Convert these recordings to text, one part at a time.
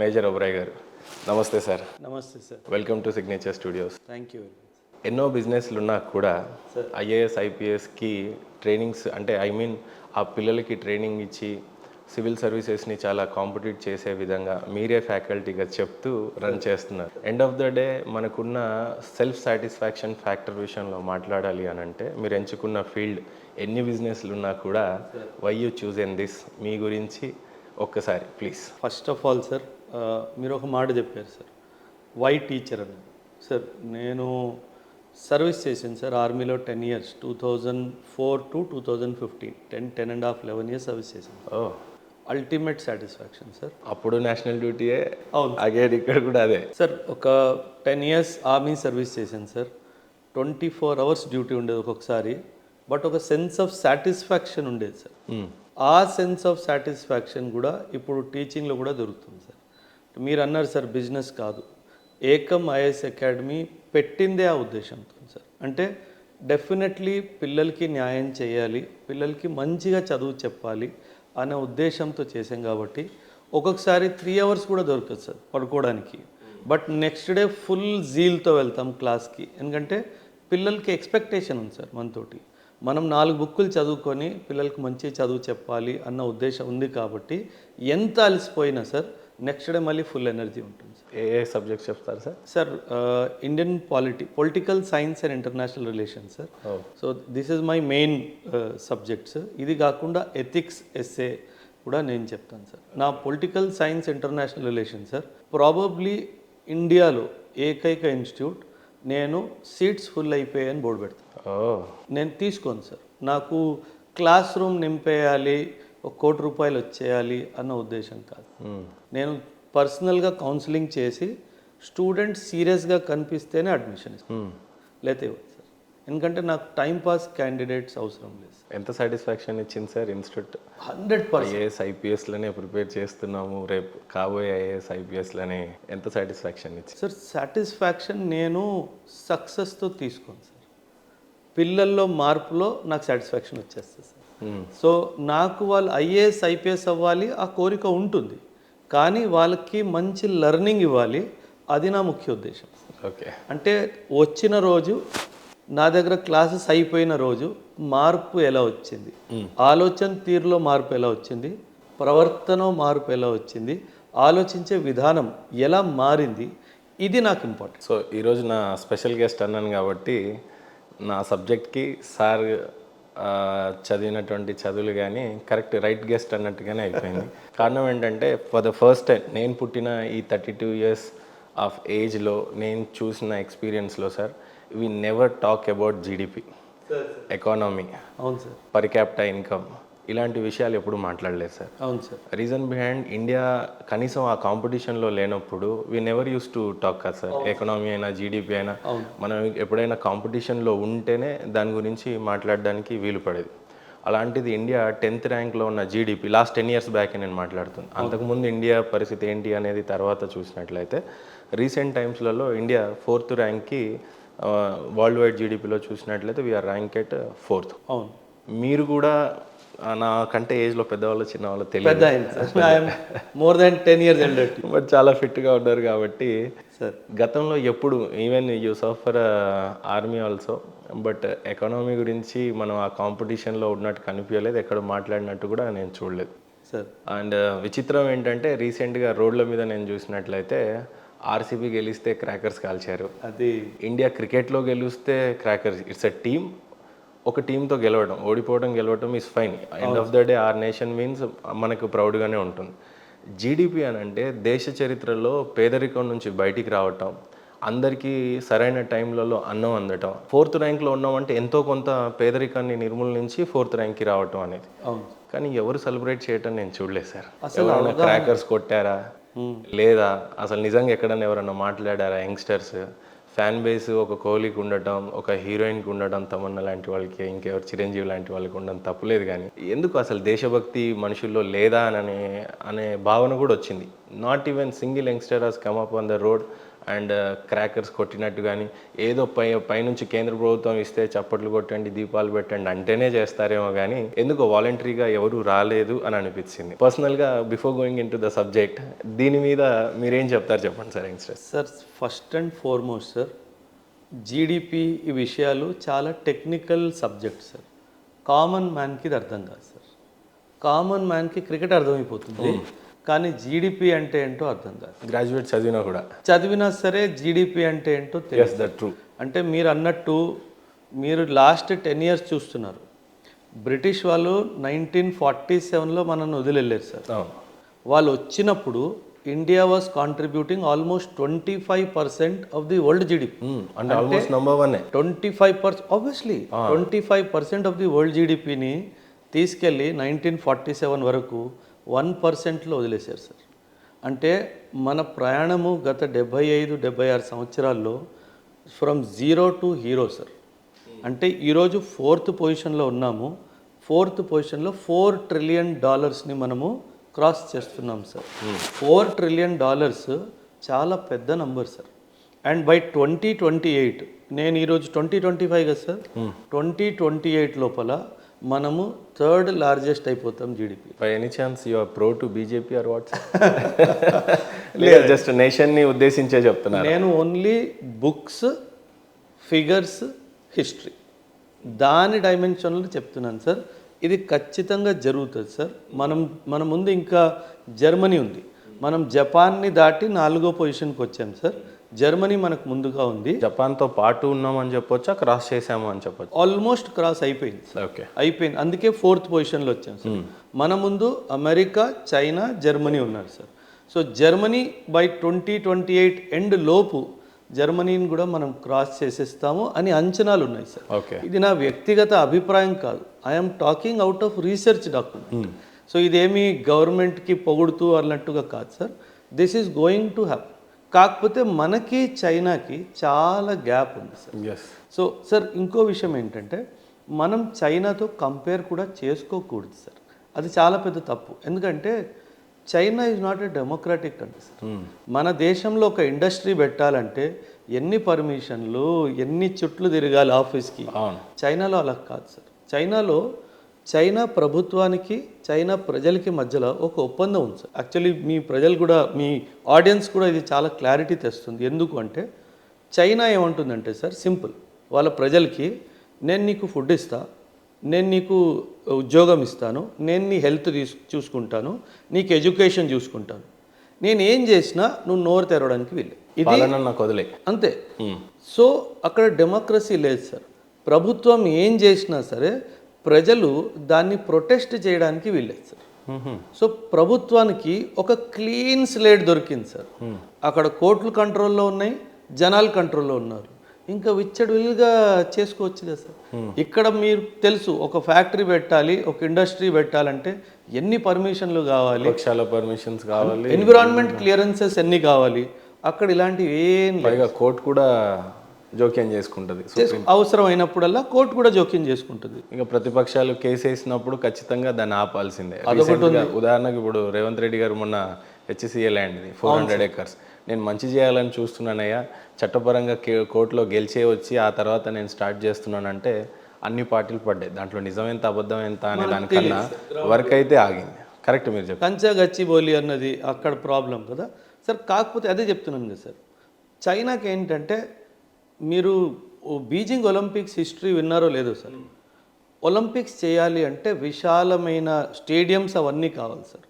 Major Oberoi గారు నమస్తే sir. నమస్తే sir. Welcome to signature studios. Thank you. ఎన్నో బిజినెస్లు ఉన్నా కూడా సార్. ఐఏఎస్ ఐపీఎస్కి ట్రైనింగ్స్ అంటే ఆ పిల్లలకి ట్రైనింగ్ ఇచ్చి సివిల్ సర్వీసెస్ని చాలా కాంపిటీట్ చేసే విధంగా మీరే ఫ్యాకల్టీగా చెప్తూ రన్ చేస్తున్నారు. ఎండ్ ఆఫ్ ద డే మనకున్న సెల్ఫ్ సాటిస్ఫాక్షన్ ఫ్యాక్టర్ విషయంలో మాట్లాడాలి అని అంటే మీరు ఎంచుకున్న ఫీల్డ్ ఎన్ని బిజినెస్లు ఉన్నా కూడా why you choose in this మీ గురించి ఒక్కసారి please. First of all sir, మీరు ఒక మాట చెప్పారు సార్, వై టీచర్ అని. సార్ నేను సర్వీస్ చేశాను సార్ ఆర్మీలో 10 years, 2004 to 2015, 10.5-11 years సర్వీస్ చేశాను. Ultimate satisfaction sir. అప్పుడు నేషనల్ డ్యూటీయే, అవును అగైన్ ఇక్కడ కూడా అదే సార్. ఒక 10 years ఆర్మీ సర్వీస్ చేశాను సార్. 24 hours డ్యూటీ ఉండేది ఒక్కొక్కసారి, బట్ ఒక సెన్స్ ఆఫ్ సాటిస్ఫాక్షన్ ఉండేది సార్. ఆ సెన్స్ ఆఫ్ సాటిస్ఫాక్షన్ కూడా ఇప్పుడు టీచింగ్లో కూడా దొరుకుతుంది సార్. మీరు అన్నారు సార్ బిజినెస్ కాదు, ఏకం ఐఏఎస్ అకాడమీ పెట్టిందే ఆ ఉద్దేశంతో సార్. అంటే డెఫినెట్లీ పిల్లలకి న్యాయం చేయాలి, పిల్లలకి మంచిగా చదువు చెప్పాలి అనే ఉద్దేశంతో చేసాం కాబట్టి ఒక్కొక్కసారి 3 hours కూడా దొరకదు సార్ పడుకోవడానికి. బట్ నెక్స్ట్ డే ఫుల్ జీల్తో వెళ్తాం క్లాస్కి, ఎందుకంటే పిల్లలకి ఎక్స్పెక్టేషన్ ఉంది సార్ మనతోటి. మనం 4 బుక్కులు చదువుకొని పిల్లలకి మంచి చదువు చెప్పాలి అన్న ఉద్దేశం ఉంది కాబట్టి ఎంత అలసిపోయినా సార్ నెక్స్ట్ డే మళ్ళీ ఫుల్ ఎనర్జీ ఉంటుంది సార్. ఏ సబ్జెక్ట్స్ చెప్తారు sir? Sir Indian political science and international relations sir. So this is my main subjects. ఇది కాకుండా ఎథిక్స్, ఎస్ఏ కూడా నేను చెప్తాను సార్. నా political science international relations sir probably ఇండియాలో ఏకైక ఇన్స్టిట్యూట్ నేను సీట్స్ ఫుల్ అయిపోయాయని బోర్డు పెడతాను. నేను తీసుకోను సార్. నాకు క్లాస్ రూమ్ నింపేయాలి, ₹1 కోటి వచ్చేయాలి అన్న ఉద్దేశం కాదు. నేను పర్సనల్గా కౌన్సిలింగ్ చేసి స్టూడెంట్ సీరియస్గా కనిపిస్తేనే అడ్మిషన్ ఇస్తాను, లేకపోతే ఇవ్వదు సార్. ఎందుకంటే నాకు టైంపాస్ క్యాండిడేట్స్ అవసరం లేదు. ఎంత సాటిస్ఫాక్షన్ ఇచ్చింది సార్ ఇన్స్టిట్యూట్? 100%. ఐఏఎస్ ఐపీఎస్లనే ప్రిపేర్ చేస్తున్నాము, రేపు కాబోయే ఐఏఎస్ ఐపీఎస్లని ఎంత సాటిస్ఫాక్షన్ ఇచ్చింది సార్? సాటిస్ఫాక్షన్ నేను సక్సెస్తో తీసుకోను సార్, పిల్లల్లో మార్పులో నాకు సాటిస్ఫాక్షన్ వచ్చేస్తుంది సార్. సో నాకు వాళ్ళు ఐఏఎస్ ఐపీఎస్ అవ్వాలి ఆ కోరిక ఉంటుంది, కానీ వాళ్ళకి మంచి లెర్నింగ్ ఇవ్వాలి, అది నా ముఖ్య ఉద్దేశం. ఓకే. అంటే వచ్చిన రోజు నా దగ్గర క్లాసెస్ అయిపోయిన రోజు మార్పు ఎలా వచ్చింది, ఆలోచన తీరులో మార్పు ఎలా వచ్చింది, ప్రవర్తన మార్పు ఎలా వచ్చింది, ఆలోచించే విధానం ఎలా మారింది, ఇది నాకు ఇంపార్టెంట్. సో ఈరోజు నా స్పెషల్ గెస్ట్ అన్నాను కాబట్టి నా సబ్జెక్ట్కి సార్ చదివినటువంటి చదువులు కానీ కరెక్ట్ రైట్ గెస్ట్ అన్నట్టుగానే అయిపోయింది. కారణం ఏంటంటే ఫర్ ద ఫస్ట్ టైం నేను పుట్టిన ఈ 32 years ఆఫ్ ఏజ్లో నేను చూసిన ఎక్స్పీరియన్స్లో sir, we never talk about GDP, economy, అవును సార్, పర్ క్యాపిటా ఇన్కమ్, ఇలాంటి విషయాలు ఎప్పుడు మాట్లాడలేదు సార్. అవును సార్. రీజన్ బిహైండ్ ఇండియా కనీసం ఆ కాంపిటీషన్లో లేనప్పుడు we never used to talk కదా సార్. ఎకనామీ అయినా జీడిపి అయినా మనం ఎప్పుడైనా కాంపిటీషన్లో ఉంటేనే దాని గురించి మాట్లాడడానికి వీలు పడేది. అలాంటిది ఇండియా 10th ర్యాంక్లో ఉన్న జీడిపి లాస్ట్ 10 years బ్యాక్ నేను మాట్లాడుతున్నాను. అంతకుముందు ఇండియా పరిస్థితి ఏంటి అనేది తర్వాత చూసినట్లయితే రీసెంట్ టైమ్స్లలో ఇండియా 4th ర్యాంక్కి వరల్డ్ వైడ్ జీడిపిలో చూసినట్లయితే వీఆర్ ర్యాంక్ ఎట్ 4th. అవును. మీరు కూడా నాకంటే ఏజ్లో పెద్దవాళ్ళు చిన్నవాళ్ళు తెలియదు, more than 10 years elder, but చాలా ఫిట్గా ఉన్నారు కాబట్టి సార్. గతంలో ఎప్పుడు even you suffer army also, but economy గురించి మనం ఆ కాంపిటీషన్లో ఉన్నట్టు కనిపించలేదు, ఎక్కడ మాట్లాడినట్టు కూడా నేను చూడలేదు సార్. అండ్ విచిత్రం ఏంటంటే రీసెంట్గా రోడ్ల మీద నేను చూసినట్లయితే ఆర్సీబీ గెలిస్తే క్రాకర్స్ కాల్చారు, అది ఇండియా క్రికెట్లో గెలిస్తే క్రాకర్స్. ఇట్స్ ఎ టీమ్, ఒక టీంతో గెలవడం, ఓడిపోవడం గెలవడం is fine. End of the day or nation means మనకు ప్రౌడ్గానే ఉంటుంది. జీడిపి అని అంటే దేశ చరిత్రలో పేదరికం నుంచి బయటికి రావటం, అందరికీ సరైన టైంలలో అన్నం అందటం. 4th ర్యాంక్లో ఉన్నామంటే ఎంతో కొంత పేదరికాన్ని నిర్మూలించి 4th ర్యాంక్కి రావటం అనేది. కానీ ఎవరు సెలబ్రేట్ చేయటం నేను చూడలేదు సార్. అసలు క్రాకర్స్ కొట్టారా లేదా, అసలు నిజంగా ఎక్కడన్నా ఎవరన్నా మాట్లాడారా? యంగ్స్టర్స్ ఫ్యాన్ బేస్ ఒక కోహ్లీకి ఉండటం, ఒక హీరోయిన్కి ఉండటం, తమన్నా లాంటి వాళ్ళకి, ఇంకెవరు చిరంజీవి లాంటి వాళ్ళకి ఉండడం తప్పులేదు, కానీ ఎందుకు అసలు దేశభక్తి మనుషుల్లో లేదా అనే భావన కూడా వచ్చింది. Not even single youngster has come up on the road and crackers కొట్టినట్టు కానీ ఏదో పైనుంచి కేంద్ర ప్రభుత్వం ఇస్తే చప్పట్లు కొట్టండి దీపాలు పెట్టండి అంటేనే చేస్తారేమో కానీ ఎందుకో వాలంటరీగా ఎవరు రాలేదు అని అనిపించింది. పర్సనల్గా before going in to the subject దీని మీద మీరేం చెప్తారు చెప్పండి sir youngsters. Sir first and foremost sir, GDP ఈ విషయాలు చాలా టెక్నికల్ సబ్జెక్ట్ సార్. కామన్ మ్యాన్కి ఇది అర్థం కాదు సార్. కామన్ మ్యాన్కి క్రికెట్ అర్థమైపోతుంది, కానీ జీడిపి అంటే ఏంటో అర్థం కాదు. గ్రాడ్యుయేట్ చదివినా సరే జీడిపి అంటే ఏంటో తెలియదు. That true. అంటే మీరు అన్నట్టు మీరు లాస్ట్ 10 years చూస్తున్నారు. బ్రిటిష్ వాళ్ళు 1947లో మనల్ని వదిలేళ్ళారు సార్. వాళ్ళు వచ్చినప్పుడు India was contributing almost 25% of the world GDP. అంటే almost number 1. 25%, obviously 25% of the world జీడిపిని తీసుకెళ్ళి 1947 వరకు 1%లో వదిలేశారు సార్. అంటే మన ప్రయాణము గత 75-76 సంవత్సరాల్లో from zero to hero sir. అంటే ఈరోజు 4th పొజిషన్లో ఉన్నాము. 4th పొజిషన్లో $4 trillion మనము క్రాస్ చేస్తున్నాం సార్. $4 trillion చాలా పెద్ద నంబర్ సార్. అండ్ బై 2028, నేను ఈరోజు 2025 కదా సార్, 2028 లోపల మనము 3rd largest అయిపోతాం GDP. By any chance you are pro to BJP or what? లేదు, జస్ట్ నేషన్ని ఉద్దేశించే చెప్తున్నారు. నేను ఓన్లీ బుక్స్, ఫిగర్స్, హిస్టరీ దాని డైమెన్షన్లో చెప్తున్నాను సార్. ఇది ఖచ్చితంగా జరుగుతుంది సార్. మన ముందు ఇంకా జర్మనీ ఉంది. మనం జపాన్ని దాటి 4వ పొజిషన్కి వచ్చాం సార్. జర్మనీ మనకు ముందుగా ఉంది. జపాన్తో పాటు ఉన్నామని చెప్పొచ్చా, క్రాస్ చేసాము అని చెప్పొచ్చు? ఆల్మోస్ట్ క్రాస్ అయిపోయింది. ఓకే, అయిపోయింది. అందుకే 4th పొజిషన్లో వచ్చాం సార్. మన ముందు అమెరికా, చైనా, జర్మనీ ఉన్నారు sir. So Germany by 2028 end లోపు జర్మనీని కూడా మనం క్రాస్ చేసేస్తాము అని అంచనాలు ఉన్నాయి సార్. ఓకే, ఇది నా వ్యక్తిగత అభిప్రాయం కాదు. I'm talking out of research document. So ఇదేమి గవర్నమెంట్కి పొగుడుతూ అన్నట్టుగా కాదు sir. This is going to happen. కాకపోతే మనకి చైనాకి చాలా గ్యాప్ ఉంది సార్. సో సార్ ఇంకో విషయం ఏంటంటే, మనం చైనాతో కంపేర్ కూడా చేసుకోకూడదు సార్. అది చాలా పెద్ద తప్పు. ఎందుకంటే China is not a democratic country sir. మన దేశంలో ఒక ఇండస్ట్రీ పెట్టాలంటే ఎన్ని పర్మిషన్లు, ఎన్ని చుట్లు తిరగాలి ఆఫీస్కి. చైనాలో అలా కాదు సార్. చైనా ప్రభుత్వానికి, చైనా ప్రజలకి మధ్యలో ఒక ఒప్పందం ఉంది సార్. యాక్చువల్లీ మీ ప్రజలు కూడా, మీ ఆడియన్స్ కూడా ఇది చాలా క్లారిటీ తెస్తుంది. ఎందుకు అంటే చైనా ఏమంటుందంటే సార్, సింపుల్, వాళ్ళ ప్రజలకి నేను నీకు ఫుడ్ ఇస్తా, నేను నీకు ఉద్యోగం ఇస్తాను, నేను నీ హెల్త్ చూసుకుంటాను, నీకు ఎడ్యుకేషన్ చూసుకుంటాను, నేను ఏం చేసినా నువ్వు నోరు తెరవడానికి వీలు, ఇది నాకు వదిలే, అంతే. సో అక్కడ డెమోక్రసీ లేదు సార్. ప్రభుత్వం ఏం చేసినా సరే ప్రజలు దాన్ని ప్రొటెస్ట్ చేయడానికి వీల్లేదు సార్. సో ప్రభుత్వానికి ఒక క్లీన్ స్లేట్ దొరికింది సార్. అక్కడ కోర్టులు కంట్రోల్లో ఉన్నాయి, జనాలు కంట్రోల్లో ఉన్నారు. ఇంకా విచ్చడివిల్గా చేసుకోవచ్చు కదా సార్. ఇక్కడ మీరు తెలుసు, ఒక ఫ్యాక్టరీ పెట్టాలి, ఒక ఇండస్ట్రీ పెట్టాలంటే ఎన్ని పర్మిషన్లు కావాలి, పర్మిషన్స్ కావాలి, ఎన్విరాన్మెంట్ క్లియరెన్సెస్ ఎన్ని కావాలి. అక్కడ ఇలాంటివి ఏం లేదు. కోర్టు కూడా జోక్యం చేసుకుంటుంది. అవసరం అయినప్పుడల్లా కోర్టు కూడా జోక్యం చేసుకుంటుంది. ఇంకా ప్రతిపక్షాలు కేసు వేసినప్పుడు ఖచ్చితంగా దాన్ని ఆపాల్సిందే. ఉదాహరణకు ఇప్పుడు రేవంత్ రెడ్డి గారు మొన్న HCA ల్యాండ్ది 400 acres నేను మంచి చేయాలని చూస్తున్నానయ్యా, చట్టపరంగా కోర్టులో గెలిచే వచ్చి ఆ తర్వాత నేను స్టార్ట్ చేస్తున్నానంటే అన్ని పార్టీలు పడ్డాయి. దాంట్లో నిజం ఎంత అబద్ధం ఎంత అనే దానికన్నా వర్క్ అయితే ఆగింది. కరెక్ట్ మీరు చెప్పారు. కంచా గచ్చిబౌలి అన్నది అక్కడ ప్రాబ్లం కదా సార్. కాకపోతే అదే చెప్తున్నాను కదా సార్, చైనాకి ఏంటంటే, మీరు బీజింగ్ ఒలింపిక్స్ హిస్టరీ విన్నారో లేదో సార్. ఒలింపిక్స్ చేయాలి అంటే విశాలమైన స్టేడియంస్ అవన్నీ కావాలి సార్.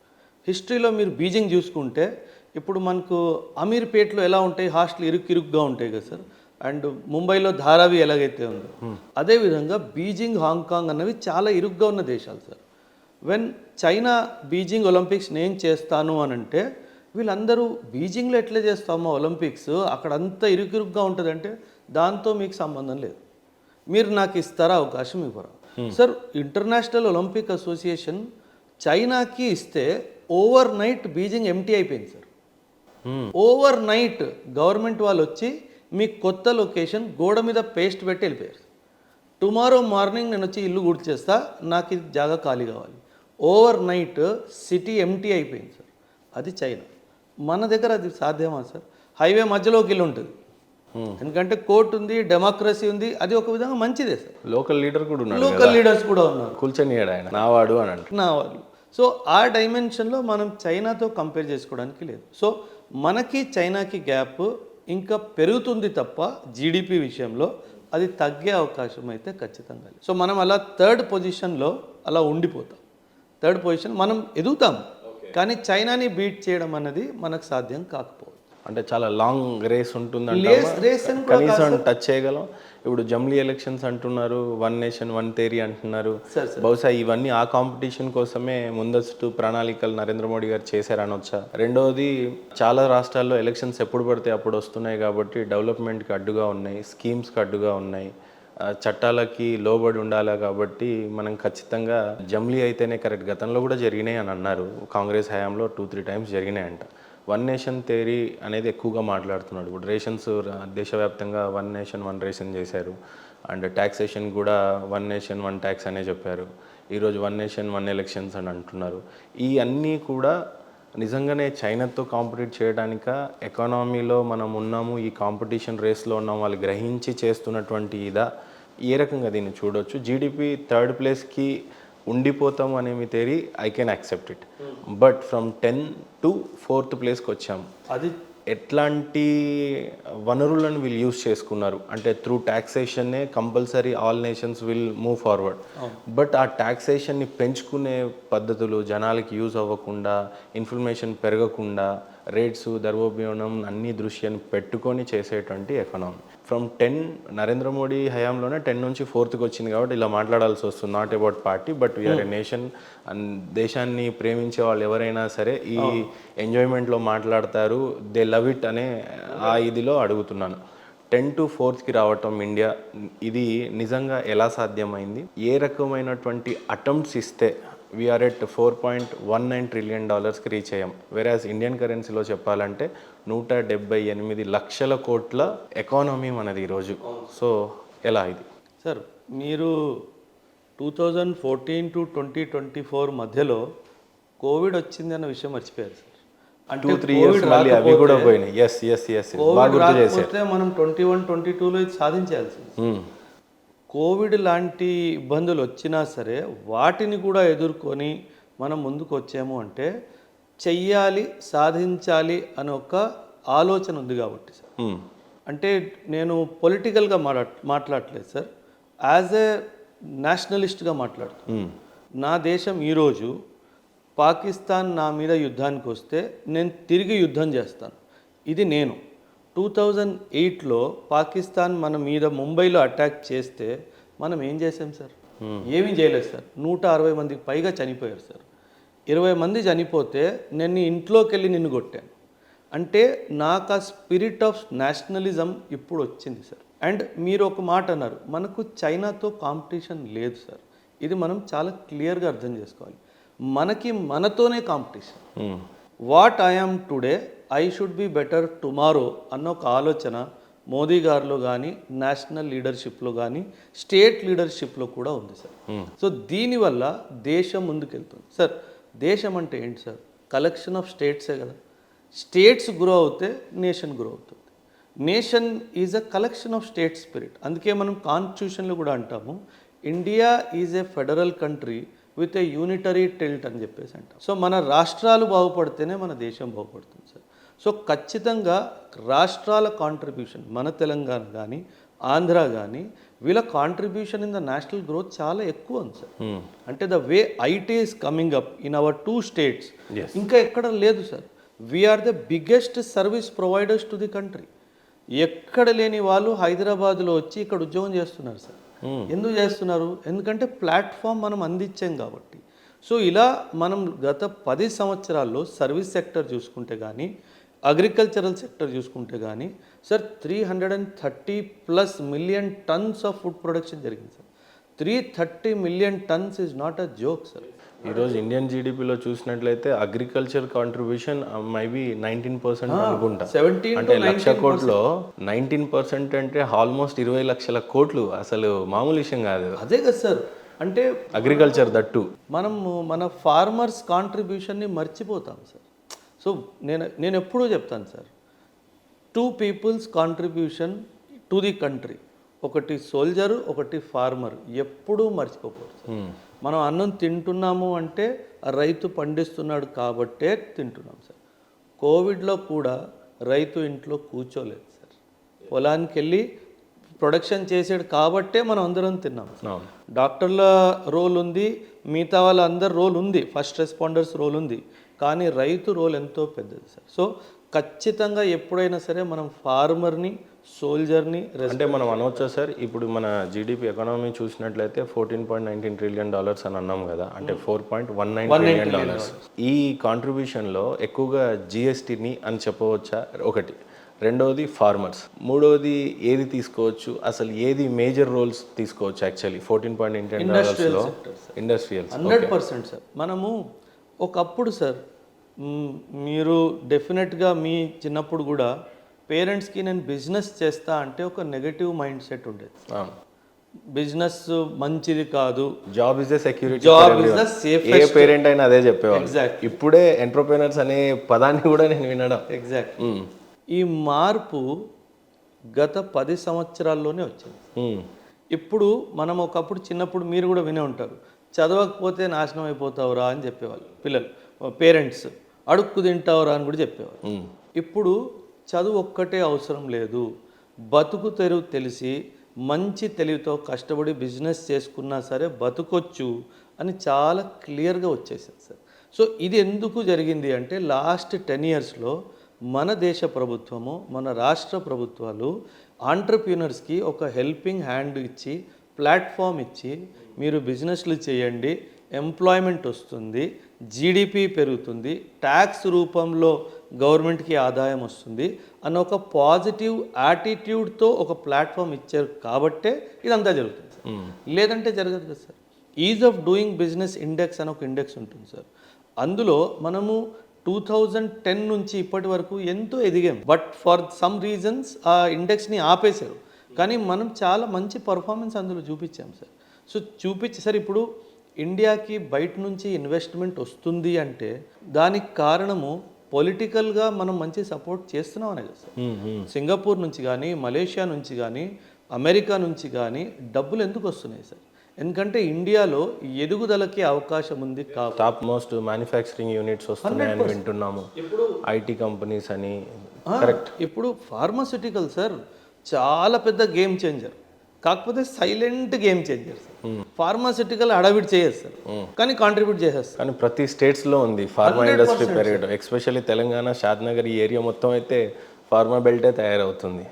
హిస్టరీలో మీరు బీజింగ్ చూసుకుంటే, ఇప్పుడు మనకు అమీర్పేట్లో ఎలా ఉంటాయి, హాస్టల్ ఇరుగ్గా ఉంటాయి కదా సార్. అండ్ ముంబైలో ధారావి ఎలాగైతే ఉందో అదేవిధంగా బీజింగ్, హాంకాంగ్ అన్నవి చాలా ఇరుగ్గా ఉన్న దేశాలు sir. When China Beijing Olympics నేను చేస్తాను అని అంటే, వీళ్ళందరూ బీజింగ్లో ఎట్లా చేస్తామో ఒలింపిక్స్, అక్కడ అంతా ఇరుగ్గా ఉంటుందంటే దాంతో మీకు సంబంధం లేదు. మీరు నాకు ఇస్తారా అవకాశం, ఇవ్వరా సార్. ఇంటర్నేషనల్ ఒలింపిక్ అసోసియేషన్ చైనాకి ఇస్తే ఓవర్ నైట్ బీజింగ్ ఎంటీ అయిపోయింది సార్. ఓవర్ నైట్ గవర్నమెంట్ వాళ్ళు వచ్చి మీ కొత్త లొకేషన్ గోడ మీద పేస్ట్ పెట్టి వెళ్ళిపోయారు. టుమారో మార్నింగ్ నేను వచ్చి ఇల్లు గుర్తు చేస్తా, నాకు ఇది జాగా ఖాళీ కావాలి. ఓవర్ నైట్ సిటీ ఎంటీ అయిపోయింది సార్. అది చైనా. మన దగ్గర అది సాధ్యమా సార్? హైవే మధ్యలోకి వెళ్ళి ఉంటుంది. ఎందుకంటే కోర్టు ఉంది, డెమోక్రసీ ఉంది, అది ఒక విధంగా మంచిదే సార్. లోకల్ లీడర్ కూడా ఉన్నాడు, లోకల్ లీడర్స్ కూడా ఉన్నారు కూల్చొనియాడు ఆయన, నావాడు అని అంటారు. నా వాళ్ళు. సో ఆ డైమెన్షన్లో మనం చైనాతో కంపేర్ చేసుకోవడానికి లేదు. సో మనకి చైనాకి గ్యాప్ ఇంకా పెరుగుతుంది తప్ప జీడిపి విషయంలో అది తగ్గే అవకాశం అయితే ఖచ్చితంగా లేదు. సో మనం అలా థర్డ్ పొజిషన్లో అలా ఉండిపోతాం. థర్డ్ పొజిషన్ మనం ఎదుగుతాం, కానీ చైనాని బీట్ చేయడం అన్నది మనకు సాధ్యం కాకపోవచ్చు. అంటే చాలా లాంగ్ రేస్ ఉంటుంది, రేస్ అని కూడా కనీసం టచ్ చేయగలం. ఇప్పుడు జమ్లీ ఎలక్షన్స్ అంటున్నారు, వన్ నేషన్ వన్ థియరీ అంటున్నారు. బహుశా ఇవన్నీ ఆ కాంపిటీషన్ కోసమే ముందస్తు ప్రణాళికలు నరేంద్ర మోడీ గారు చేశారనొచ్చా? రెండోది, చాలా రాష్ట్రాల్లో ఎలక్షన్స్ ఎప్పుడు పడితే అప్పుడు వస్తున్నాయి కాబట్టి డెవలప్మెంట్కి అడ్డుగా ఉన్నాయి, స్కీమ్స్కి అడ్డుగా ఉన్నాయి, చట్టాలకి లోబడి ఉండాలి. కాబట్టి మనం ఖచ్చితంగా జమ్లీ అయితేనే కరెక్ట్. గతంలో కూడా జరిగినాయి అని అన్నారు, కాంగ్రెస్ హయాంలో 2-3 టైమ్స్ జరిగినాయంట. వన్ నేషన్ థియరీ అనేది ఎక్కువగా మాట్లాడుతున్నాడు. ఇప్పుడు రేషన్స్ దేశవ్యాప్తంగా వన్ నేషన్ వన్ రేషన్ చేశారు, అండ్ ట్యాక్సేషన్ కూడా వన్ నేషన్ వన్ ట్యాక్స్ అనే చెప్పారు. ఈరోజు వన్ నేషన్ వన్ ఎలక్షన్స్ అని అంటున్నారు. ఈ అన్నీ కూడా నిజంగానే చైనాతో కాంపిటీట్ చేయడానిక, ఎకానమీలో మనం ఉన్నాము, ఈ కాంపిటీషన్ రేస్లో ఉన్నాము, వాళ్ళు గ్రహించి చేస్తున్నటువంటి ఇదా? ఏ రకంగా దీన్ని చూడవచ్చు? జీడిపి థర్డ్ ప్లేస్కి ఉండిపోతాము అనే మీ theory I can accept it, but from 10 to 4th ప్లేస్కి వచ్చాము. అది ఎట్లాంటి వనరులను వీళ్ళు యూజ్ చేసుకున్నారు? అంటే త్రూ ట్యాక్సేషన్నే compulsory all nations will move forward, but ఆ ట్యాక్సేషన్ని పెంచుకునే పద్ధతులు జనాలకి యూజ్ అవ్వకుండా, ఇన్ఫర్మేషన్ పెరగకుండా, రేట్స్ ద్రవ్యోల్బణం అన్ని దృశ్యాన్ని పెట్టుకొని చేసేటువంటి ఎకనామీ. ఫ్రమ్ 10 నరేంద్ర మోడీ హయాంలోనే 10 నుంచి 4th వచ్చింది కాబట్టి ఇలా మాట్లాడాల్సి వస్తుంది. Not about party, but we are a nation. And దేశాన్ని ప్రేమించే వాళ్ళు ఎవరైనా సరే ఈ ఎంజాయ్మెంట్లో మాట్లాడతారు, దే లవ్ ఇట్ అనే ఆ ఇదిలో అడుగుతున్నాను. 10 to 4th రావటం ఇండియా, ఇది నిజంగా ఎలా సాధ్యమైంది? ఏ రకమైనటువంటి అటెంప్ట్స్ ఇస్తే వీఆర్ ఎట్ $4.19 trillion రీచ్ అయ్యాం? వెరాజ్ ఇండియన్ కరెన్సీలో చెప్పాలంటే 178 లక్షల కోట్ల ఎకానమీ మనది ఈరోజు. సో ఎలా ఇది సార్? మీరు 2014 to 2024 మధ్యలో కోవిడ్ వచ్చింది అన్న విషయం మర్చిపోయారు సార్. అంటే 2-3 years మళ్ళీ అవి కూడా పోయినాయి. కోవిడ్ రాకపోతే మనం 21-22లో ఇది సాధించాల్సింది. కోవిడ్ లాంటి ఇబ్బందులు వచ్చినా సరే వాటిని కూడా ఎదుర్కొని మనం ముందుకు వచ్చాము అంటే చెయ్యాలి, సాధించాలి అనే ఒక ఆలోచన ఉంది కాబట్టి సార్. అంటే నేను పొలిటికల్గా మాట్లాడట్లేదు సార్, యాజ్ ఏ నేషనలిస్ట్గా మాట్లాడుతాను. నా దేశం ఈరోజు పాకిస్తాన్ నా మీద యుద్ధానికి వస్తే నేను తిరిగి యుద్ధం చేస్తాను. ఇది నేను 2008లో పాకిస్తాన్ మన మీద ముంబైలో అటాక్ చేస్తే మనం ఏం చేసాం సార్? ఏమీ చేయలేదు సార్. 160 మందికి పైగా చనిపోయారు సార్. 20 మంది చనిపోతే నేను ఇంట్లోకి వెళ్ళి నిన్ను కొట్టాను. అంటే నాకు ఆ స్పిరిట్ ఆఫ్ నేషనలిజం ఇప్పుడు వచ్చింది సార్. అండ్ మీరు ఒక మాట అన్నారు, మనకు చైనాతో కాంపిటీషన్ లేదు సార్. ఇది మనం చాలా క్లియర్గా అర్థం చేసుకోవాలి. మనకి మనతోనే competition. What I'm today I should be better tomorrow అన్న ఒక ఆలోచన మోదీ గారిలో కానీ, నేషనల్ లీడర్షిప్లో కానీ, స్టేట్ లీడర్షిప్లో కూడా ఉంది సార్. సో దీనివల్ల దేశం ముందుకెళ్తుంది సార్. దేశం అంటే ఏంటి సార్? కలెక్షన్ ఆఫ్ స్టేట్సే కదా. స్టేట్స్ గ్రో అవుతే నేషన్ గ్రో అవుతుంది. Nation is a collection of state spirit. అందుకే మనం కాన్స్టిట్యూషన్లో కూడా అంటాము, India is a federal country with a unitary tilt అని చెప్పేసి అంటాం. సో మన రాష్ట్రాలు బాగుపడితేనే మన దేశం బాగుపడుతుంది సార్. సో ఖచ్చితంగా రాష్ట్రాల కాంట్రిబ్యూషన్, మన తెలంగాణ కానీ, ఆంధ్ర కానీ, వీళ్ళ contribution in the national growth చాలా ఎక్కువ ఉంది సార్. అంటే the way IT is coming up in our 2 states ఇంకా ఎక్కడ లేదు sir. We are the biggest service providers to the country. ఎక్కడ లేని వాళ్ళు హైదరాబాద్లో వచ్చి ఇక్కడ ఉద్యోగం చేస్తున్నారు సార్. ఎందుకు చేస్తున్నారు? ఎందుకంటే ప్లాట్ఫామ్ మనం అందించాం కాబట్టి. సో ఇలా మనం గత 10 సంవత్సరాల్లో సర్వీస్ సెక్టర్ చూసుకుంటే కానీ, అగ్రికల్చరల్ సెక్టర్ చూసుకుంటే కానీ sir 330+ million tons of food production జరిగింది sir. 330 million tons is not a joke sir. ఈరోజు ఇండియన్ జీడిపిలో చూసినట్లయితే అగ్రికల్చర్ కాంట్రిబ్యూషన్ మైబీ 19% అనుకుంటా. 17 అంటే 1,00,000 కోట్లో 19% అంటే ఆల్మోస్ట్ 20 లక్షల కోట్లు. అసలు మామూలు విషయం కాదు. అదే కదా సార్. అంటే అగ్రికల్చర్ దట్టు మనము మన ఫార్మర్స్ కాంట్రిబ్యూషన్ని మర్చిపోతాం సార్. సో నేను ఎప్పుడూ చెప్తాను sir, 2 people's contribution to the country. ఒకటి సోల్జరు, ఒకటి ఫార్మర్. ఎప్పుడూ మర్చిపోకూడదు సార్. మనం అన్నం తింటున్నాము అంటే ఆ రైతు పండిస్తున్నాడు కాబట్టే తింటున్నాం సార్. కోవిడ్లో కూడా రైతు ఇంట్లో కూర్చోలేదు సార్. పొలానికి వెళ్ళి ప్రొడక్షన్ చేసాడు కాబట్టే మనం అందరం తిన్నాం. డాక్టర్ల రోల్ ఉంది, మిగతా వాళ్ళందరి రోల్ ఉంది, ఫస్ట్ రెస్పాండర్స్ రోల్ ఉంది, కానీ రైతు రోల్ ఎంతో పెద్దది సార్. సో ఖచ్చితంగా ఎప్పుడైనా సరే మనం ఫార్మర్ని, సోల్జర్ని అంటే మనం అనవచ్చా సార్, ఇప్పుడు మన జీడిపి ఎకానమీ చూసినట్లయితే $14.19 ట్రిలియన్ అని అన్నాం కదా, అంటే $4.19 ట్రిలియన్. ఈ కాంట్రిబ్యూషన్లో ఎక్కువగా జిఎస్టీని అని చెప్పవచ్చా ఒకటి, రెండవది ఫార్మర్స్, మూడవది ఏది తీసుకోవచ్చు, అసలు ఏది మేజర్ రోల్స్ తీసుకోవచ్చు యాక్చువల్లీ $14.19లో? Industrial 100% sir. మనము ఒకప్పుడు సార్, మీరు డెఫినెట్గా మీ చిన్నప్పుడు కూడా పేరెంట్స్కి నేను బిజినెస్ చేస్తా అంటే ఒక నెగటివ్ మైండ్ సెట్ ఉండేది. బిజినెస్ మంచిది కాదు, job is the security, job is the safest. A parent అయినా అదే చెప్పేవాళ్ళు. ఎగ్జాక్ట్. ఇప్పుడే ఎంటర్‌ప్రెన్యూర్స్ అనే పదాన్ని కూడా నేను వినడం. ఎగ్జాక్ట్. ఈ మార్పు గత 10 సంవత్సరాల్లోనే వచ్చింది. ఇప్పుడు మనం ఒకప్పుడు చిన్నప్పుడు మీరు కూడా వినే ఉంటారు, చదవకపోతే నాశనం అయిపోతావురా అని చెప్పేవాళ్ళు పిల్లలు, పేరెంట్స్. అడుక్కు తింటావురా అని కూడా చెప్పేవాళ్ళు. ఇప్పుడు చదువు ఒక్కటే అవసరం లేదు, బతుకు తెరువు తెలిసి మంచి తెలివితో కష్టపడి బిజినెస్ చేసుకున్నా సరే బతుకొచ్చు అని చాలా క్లియర్గా వచ్చేసింది సార్. సో ఇది ఎందుకు జరిగింది అంటే లాస్ట్ 10 ఇయర్స్లో మన దేశ ప్రభుత్వము, మన రాష్ట్ర ప్రభుత్వాలు ఆంటర్‌ప్రెన్యూర్స్కి ఒక హెల్పింగ్ హ్యాండ్ ఇచ్చి, ప్లాట్ఫామ్ ఇచ్చి, మీరు బిజినెస్లు చేయండి, ఎంప్లాయ్మెంట్ వస్తుంది, జీడిపి పెరుగుతుంది, ట్యాక్స్ రూపంలో గవర్నమెంట్కి ఆదాయం వస్తుంది అన్న ఒక పాజిటివ్ యాటిట్యూడ్తో ఒక ప్లాట్ఫామ్ ఇచ్చారు కాబట్టే ఇదంతా జరుగుతుంది సార్. లేదంటే జరగదు కదా sir. Is of doing business index అని ఒక ఇండెక్స్ ఉంటుంది సార్. అందులో మనము 2010 నుంచి ఇప్పటి వరకు ఎంతో ఎదిగాం, బట్ ఫర్ సమ్ రీజన్స్ ఆ ఇండెక్స్ని ఆపేశారు. కానీ మనం చాలా మంచి పర్ఫార్మెన్స్ అందులో చూపించాం సార్. సో సార్ ఇప్పుడు ఇండియాకి బయట నుంచి ఇన్వెస్ట్మెంట్ వస్తుంది అంటే దానికి కారణము పొలిటికల్గా మనం మంచి సపోర్ట్ చేస్తున్నాం అనే కదా సార్. సింగపూర్ నుంచి కానీ, మలేషియా నుంచి కానీ, అమెరికా నుంచి కానీ డబ్బులు ఎందుకు వస్తున్నాయి సార్? ఎందుకంటే ఇండియాలో ఎదుగుదలకి అవకాశం ఉంది. టాప్ మోస్ట్ మ్యానుఫ్యాక్చరింగ్ యూనిట్స్ వస్తున్నాయని వింటున్నాము, ఐటీ కంపెనీస్ అని. కరెక్ట్. ఇప్పుడు ఫార్మాస్యూటికల్ సార్ చాలా పెద్ద గేమ్ చేంజర్, కాకపోతే silent game changer sir. Pharmaceutical అడవిడ్ చేయదు సార్, కానీ కాంట్రిబ్యూట్ చేసేస్తారు. కానీ ప్రతి స్టేట్స్లో ఉంది ఫార్మా ఇండస్ట్రీ పెరగడం. ఎస్పెషల్లీ తెలంగాణ, షాద్నగర్ ఈ ఏరియా మొత్తం అయితే ఫార్మా బెల్టే తయారవుతుంది.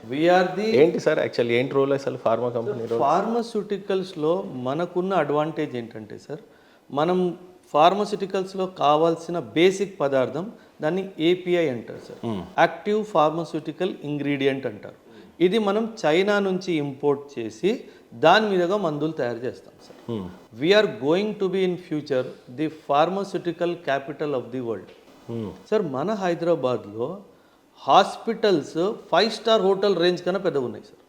ఏంటి సార్ యాక్చువల్లీ ఏంటి రోల్ అసలు ఫార్మా కంపెనీ రోల్? ఫార్మాస్యూటికల్స్లో మనకున్న అడ్వాంటేజ్ ఏంటంటే సార్, మనం ఫార్మాస్యూటికల్స్లో కావాల్సిన బేసిక్ పదార్థం దాన్ని ఏపీఐ అంటారు సార్, యాక్టివ్ ఫార్మాస్యూటికల్ ఇంగ్రీడియంట్ అంటారు. ఇది మనం చైనా నుంచి ఇంపోర్ట్ చేసి దాని మీదుగా మందులు తయారు చేస్తాం sir. We are going to be in future the pharmaceutical capital of the world sir. మన హైదరాబాద్లో హాస్పిటల్స్ 5 స్టార్ హోటల్ రేంజ్ కన్నా పెద్దగా ఉన్నాయి సార్.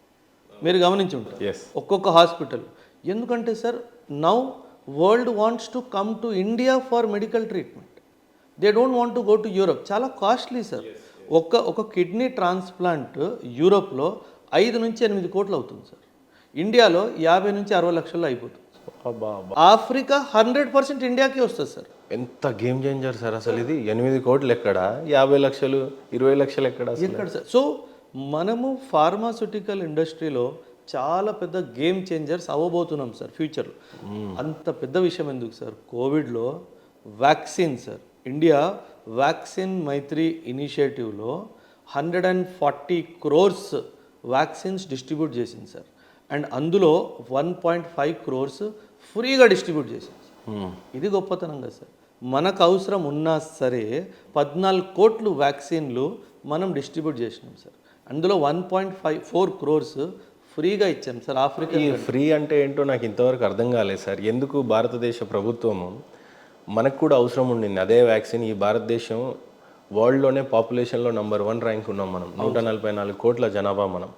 మీరు గమనించి ఉంటారు ఒక్కొక్క హాస్పిటల్. ఎందుకంటే sir now world wants to come to India for medical treatment. They don't want to go to Europe. చాలా కాస్ట్లీ సార్. ఒక కిడ్నీ ట్రాన్స్ప్లాంట్ యూరోప్లో 5 నుంచి 8 కోట్లు అవుతుంది సార్. ఇండియాలో 50 నుంచి 60 లక్షల్లో అయిపోతుంది. ఆఫ్రికా 100% ఇండియాకి వస్తుంది సార్. ఎంత గేమ్ చేంజర్ సార్ అసలు ఇది. 8 కోట్లు ఎక్కడ, 50 లక్షలు, 20 లక్షలు ఎక్కడ సార్. సో మనము ఫార్మాస్యూటికల్ ఇండస్ట్రీలో చాలా పెద్ద గేమ్ చేంజర్స్ అవ్వబోతున్నాం సార్ ఫ్యూచర్లో. అంత పెద్ద విషయం ఎందుకు సార్, కోవిడ్లో వ్యాక్సిన్ సార్, ఇండియా వ్యాక్సిన్ మైత్రి ఇనిషియేటివ్లో 140 crores వ్యాక్సిన్స్ డిస్ట్రిబ్యూట్ చేసింది సార్. అండ్ అందులో 1.5 crores ఫ్రీగా డిస్ట్రిబ్యూట్ చేసింది. ఇది గొప్పతనం కదా సార్. మనకు అవసరం ఉన్నా సరే 14 కోట్లు వ్యాక్సిన్లు మనం డిస్ట్రిబ్యూట్ చేసినాం సార్. అందులో 1.4 crores ఫ్రీగా ఇచ్చాం సార్. ఆఫ్రికా ఫ్రీ అంటే ఏంటో నాకు ఇంతవరకు అర్థం కాలేదు సార్. ఎందుకు భారతదేశ ప్రభుత్వము మనకు కూడా అవసరం ఉండింది అదే వ్యాక్సిన్. ఈ భారతదేశం వరల్డ్లోనే పాపులేషన్లో నంబర్ 1 ర్యాంక్ ఉన్నాం మనం, 144 కోట్ల జనాభా మనం.